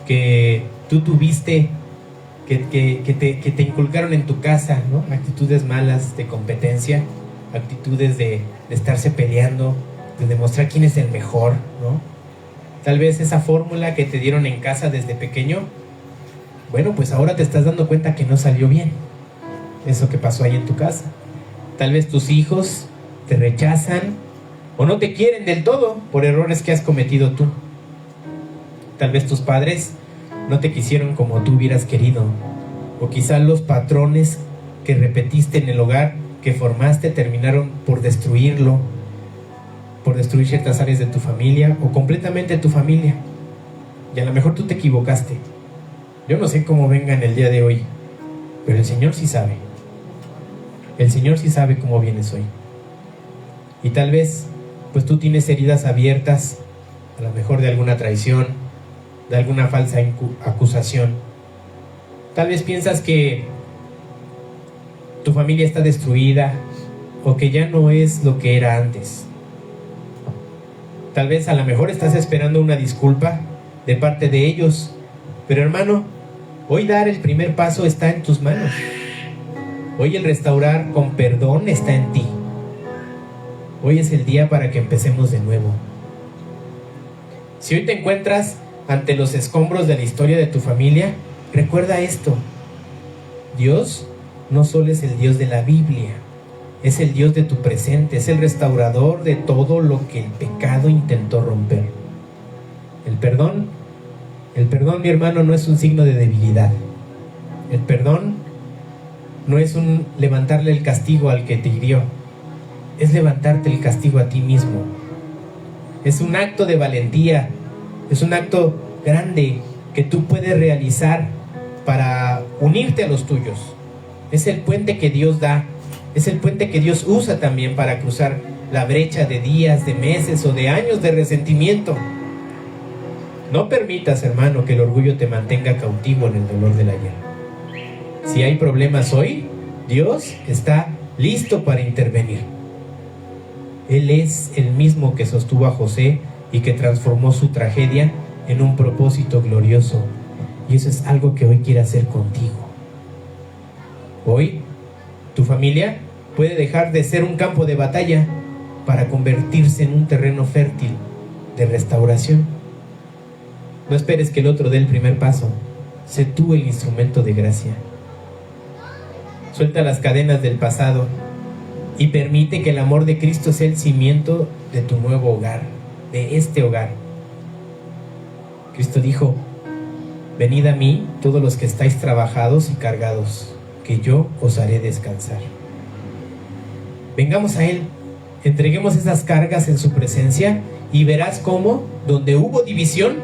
que tú tuviste, que te inculcaron en tu casa, ¿no? Actitudes malas de competencia, actitudes de estarse peleando, de demostrar quién es el mejor, ¿no? Tal vez esa fórmula que te dieron en casa desde pequeño, bueno, pues ahora te estás dando cuenta que no salió bien eso que pasó ahí en tu casa. Tal vez tus hijos te rechazan o no te quieren del todo por errores que has cometido tú. Tal vez tus padres no te quisieron como tú hubieras querido, o quizás los patrones que repetiste en el hogar que formaste terminaron por destruirlo, por destruir ciertas áreas de tu familia o completamente tu familia. Y a lo mejor tú te equivocaste. Yo no sé cómo vengan el día de hoy, pero el Señor sí sabe. El Señor sí sabe cómo vienes hoy. Y tal vez pues tú tienes heridas abiertas a lo mejor de alguna traición, de alguna falsa acusación. Tal vez piensas que tu familia está destruida o que ya no es lo que era antes. Tal vez a lo mejor estás esperando una disculpa de parte de ellos, pero hermano, hoy dar el primer paso está en tus manos. Hoy el restaurar con perdón está en ti. Hoy es el día para que empecemos de nuevo. Si hoy te encuentras ante los escombros de la historia de tu familia, recuerda esto: Dios no solo es el Dios de la Biblia, es el Dios de tu presente, es el restaurador de todo lo que el pecado intentó romper. El perdón, mi hermano, no es un signo de debilidad. El perdón no es un levantarle el castigo al que te hirió, es levantarte el castigo a ti mismo. Es un acto de valentía, es un acto grande que tú puedes realizar para unirte a los tuyos. Es el puente que Dios da, es el puente que Dios usa también para cruzar la brecha de días, de meses o de años de resentimiento. No permitas, hermano, que el orgullo te mantenga cautivo en el dolor del ayer. Si hay problemas hoy, Dios está listo para intervenir. Él es el mismo que sostuvo a José y que transformó su tragedia en un propósito glorioso. Y eso es algo que hoy quiere hacer contigo. Hoy, tu familia puede dejar de ser un campo de batalla para convertirse en un terreno fértil de restauración. No esperes que el otro dé el primer paso. Sé tú el instrumento de gracia. Suelta las cadenas del pasado y permite que el amor de Cristo sea el cimiento de tu nuevo hogar, de este hogar. Cristo dijo: venid a mí todos los que estáis trabajados y cargados, que yo os haré descansar. Vengamos a Él, entreguemos esas cargas en su presencia y verás cómo, donde hubo división,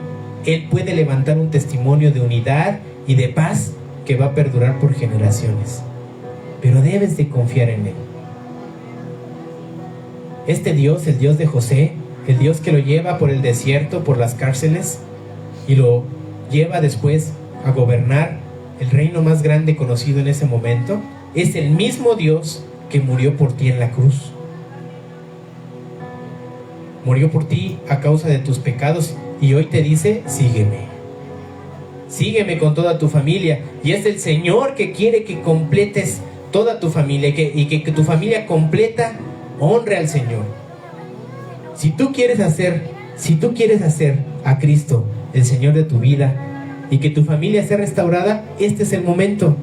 Él puede levantar un testimonio de unidad y de paz que va a perdurar por generaciones. Pero debes de confiar en Él. Este Dios, el Dios de José, el Dios que lo lleva por el desierto, por las cárceles, y lo lleva después a gobernar el reino más grande conocido en ese momento, es el mismo Dios que murió por ti en la cruz. Murió por ti a causa de tus pecados y hoy te dice: sígueme. Sígueme con toda tu familia. Y es el Señor que quiere que completes toda tu familia y que tu familia completa honre al Señor. Si tú quieres hacer a Cristo el Señor de tu vida y que tu familia sea restaurada, este es el momento.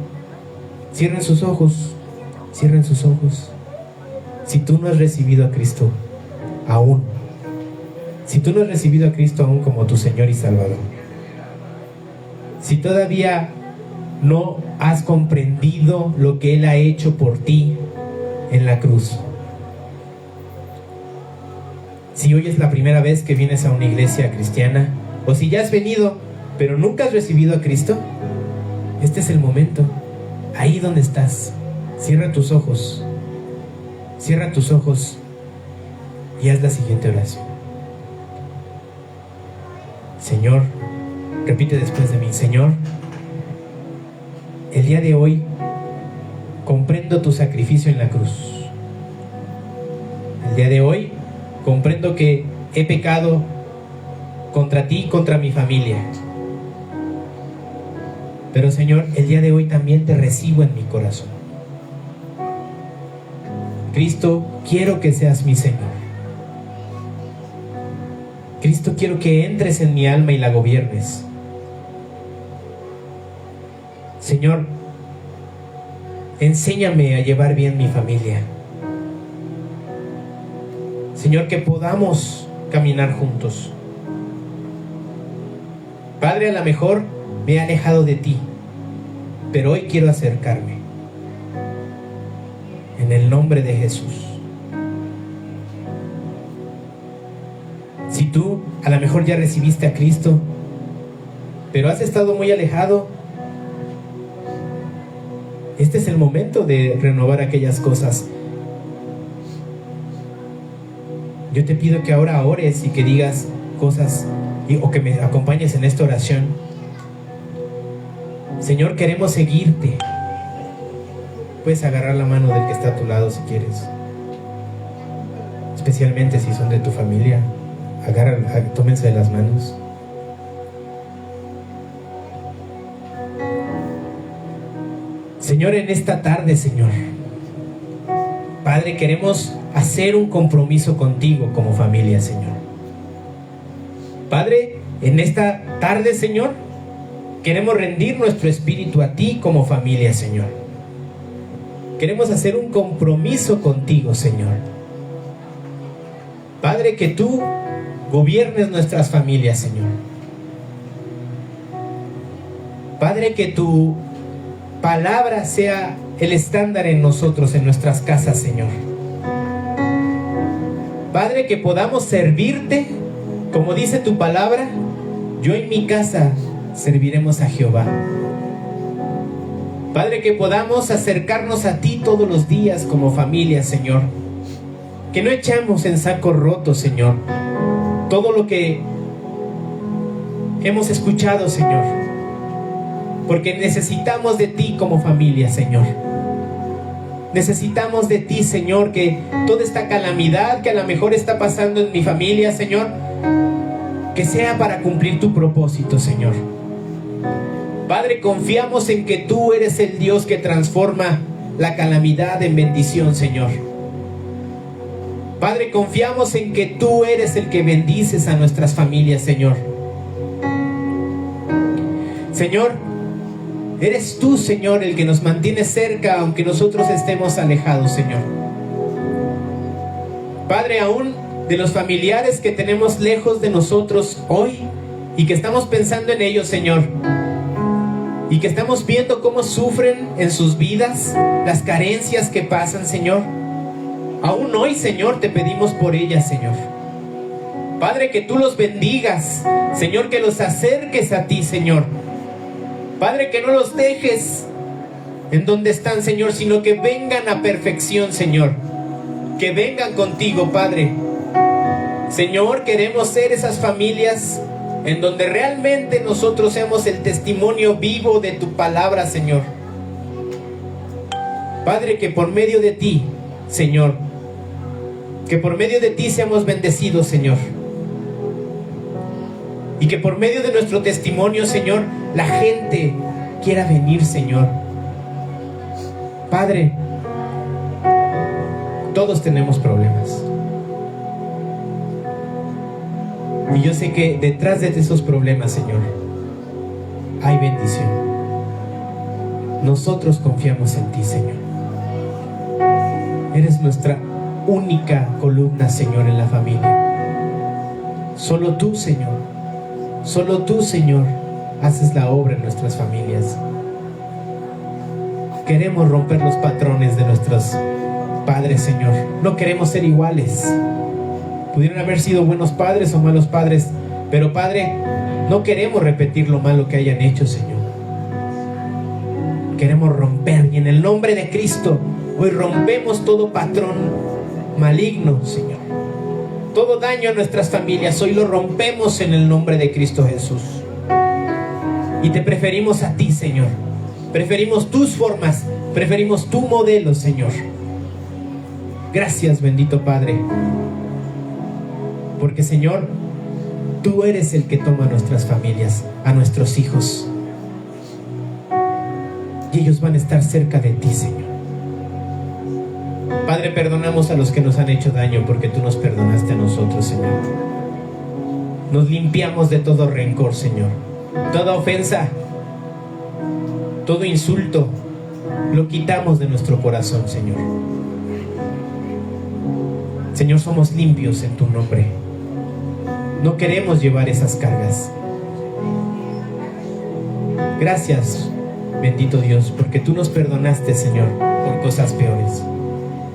Cierren sus ojos. Cierren sus ojos. Si tú no has recibido a Cristo aún, si tú no has recibido a Cristo aún como tu Señor y Salvador, si todavía no has comprendido lo que Él ha hecho por ti en la cruz, si hoy es la primera vez que vienes a una iglesia cristiana, o si ya has venido pero nunca has recibido a Cristo, este es el momento. Ahí donde estás, cierra tus ojos. Cierra tus ojos y haz la siguiente oración. Señor, repite después de mí: Señor, el día de hoy comprendo tu sacrificio en la cruz. El día de hoy comprendo que he pecado contra ti y contra mi familia. Pero Señor, el día de hoy también te recibo en mi corazón. Cristo, quiero que seas mi Señor. Cristo, quiero que entres en mi alma y la gobiernes. Señor, enséñame a llevar bien mi familia. Señor, que podamos caminar juntos. Padre, a lo mejor me he alejado de ti, pero hoy quiero acercarme. En el nombre de Jesús. Si tú a lo mejor ya recibiste a Cristo, pero has estado muy alejado, este es el momento de renovar aquellas cosas. Yo te pido que ahora ores y que digas: cosas o que me acompañes en esta oración. Señor, queremos seguirte. Puedes agarrar la mano del que está a tu lado si quieres, especialmente si son de tu familia. Tómense de las manos. Señor, en esta tarde, Señor, Padre, queremos hacer un compromiso contigo como familia, Señor. Padre, en esta tarde, Señor, queremos rendir nuestro espíritu a ti como familia, Señor. Queremos hacer un compromiso contigo, Señor. Padre, que tú gobiernes nuestras familias, Señor. Padre, que tu palabra sea el estándar en nosotros, en nuestras casas, Señor. Padre, que podamos servirte, como dice tu palabra, yo en mi casa serviremos a Jehová. Padre, que podamos acercarnos a ti todos los días como familia, Señor. Que no echamos en saco roto, Señor, todo lo que hemos escuchado, Señor, porque necesitamos de ti como familia, Señor. Necesitamos de ti, Señor, que toda esta calamidad que a lo mejor está pasando en mi familia, Señor, que sea para cumplir tu propósito, Señor. Padre, confiamos en que tú eres el Dios que transforma la calamidad en bendición, Señor. Padre, confiamos en que tú eres el que bendices a nuestras familias, Señor. Señor, eres tú, Señor, el que nos mantiene cerca aunque nosotros estemos alejados, Señor. Padre, aún de los familiares que tenemos lejos de nosotros hoy y que estamos pensando en ellos, Señor, y que estamos viendo cómo sufren en sus vidas, las carencias que pasan, Señor. Aún hoy, Señor, te pedimos por ellas, Señor. Padre, que tú los bendigas, Señor, que los acerques a ti, Señor. Padre, que no los dejes en donde están, Señor, sino que vengan a perfección, Señor. Que vengan contigo, Padre. Señor, queremos ser esas familias en donde realmente nosotros seamos el testimonio vivo de tu palabra, Señor. Padre, que por medio de ti, Señor, que por medio de ti seamos bendecidos, Señor. Y que por medio de nuestro testimonio, Señor, la gente quiera venir, Señor. Padre, todos tenemos problemas. Y yo sé que detrás de esos problemas, Señor, hay bendición. Nosotros confiamos en ti, Señor. Eres nuestra única columna, Señor, en la familia. Solo tú, Señor, haces la obra en nuestras familias. Queremos romper los patrones de nuestros padres, Señor. No queremos ser iguales. Pudieron haber sido buenos padres o malos padres, pero Padre, no queremos repetir lo malo que hayan hecho, Señor. Queremos romper, y en el nombre de Cristo hoy rompemos todo patrón maligno, Señor. Todo daño a nuestras familias hoy lo rompemos en el nombre de Cristo Jesús. Y te preferimos a ti, Señor. Preferimos tus formas, preferimos tu modelo, Señor. Gracias, bendito Padre. Porque, Señor, tú eres el que toma a nuestras familias, a nuestros hijos. Y ellos van a estar cerca de ti, Señor. Padre, perdonamos a los que nos han hecho daño porque tú nos perdonaste a nosotros, Señor. Nos limpiamos de todo rencor, Señor. Toda ofensa, todo insulto, lo quitamos de nuestro corazón, Señor. Señor, somos limpios en tu nombre. No queremos llevar esas cargas. Gracias, bendito Dios, porque tú nos perdonaste, Señor, por cosas peores.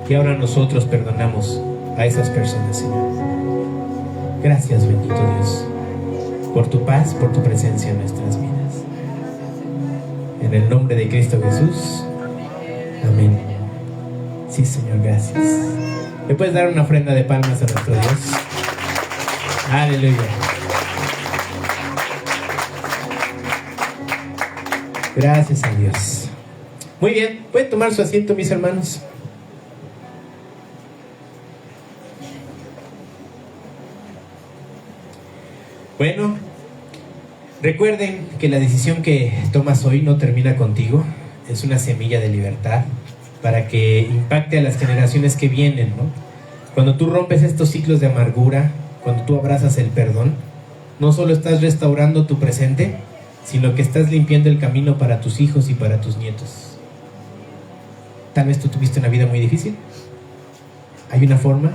Y ahora nosotros perdonamos a esas personas, Señor. Gracias, bendito Dios, por tu paz, por tu presencia en nuestras vidas. En el nombre de Cristo Jesús. Amén. Sí, Señor, gracias. ¿Le puedes dar una ofrenda de palmas a nuestro Dios? Aleluya. Gracias a Dios. Muy bien, pueden tomar su asiento, mis hermanos. Bueno, recuerden que la decisión que tomas hoy no termina contigo. Es una semilla de libertad para que impacte a las generaciones que vienen, ¿no? Cuando tú rompes estos ciclos de amargura, cuando tú abrazas el perdón, no solo estás restaurando tu presente, sino que estás limpiando el camino para tus hijos y para tus nietos. Tal vez tú tuviste una vida muy difícil. Hay una forma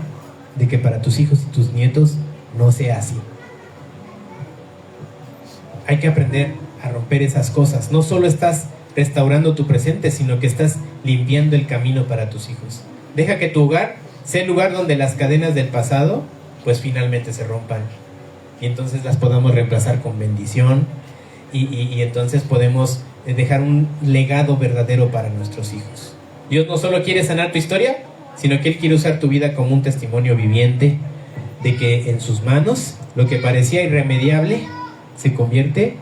de que para tus hijos y tus nietos no sea así. Hay que aprender a romper esas cosas. No solo estás restaurando tu presente, sino que estás limpiando el camino para tus hijos. Deja que tu hogar sea el lugar donde las cadenas del pasado pues finalmente se rompan y entonces las podamos reemplazar con bendición y entonces podemos dejar un legado verdadero para nuestros hijos. Dios no solo quiere sanar tu historia, sino que Él quiere usar tu vida como un testimonio viviente de que en sus manos lo que parecía irremediable se convierte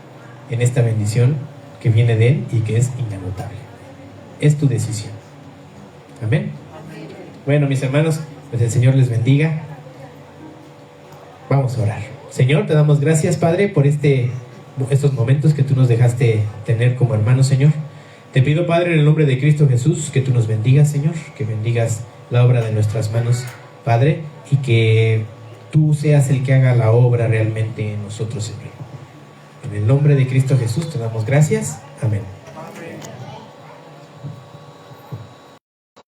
en esta bendición que viene de Él y que es inagotable. Es tu decisión. Amén. Bueno, mis hermanos, pues el Señor les bendiga. Vamos a orar. Señor, te damos gracias, Padre, por estos momentos que tú nos dejaste tener como hermanos, Señor. Te pido, Padre, en el nombre de Cristo Jesús, que tú nos bendigas, Señor, que bendigas la obra de nuestras manos, Padre, y que tú seas el que haga la obra realmente en nosotros, Señor. En el nombre de Cristo Jesús te damos gracias. Amén.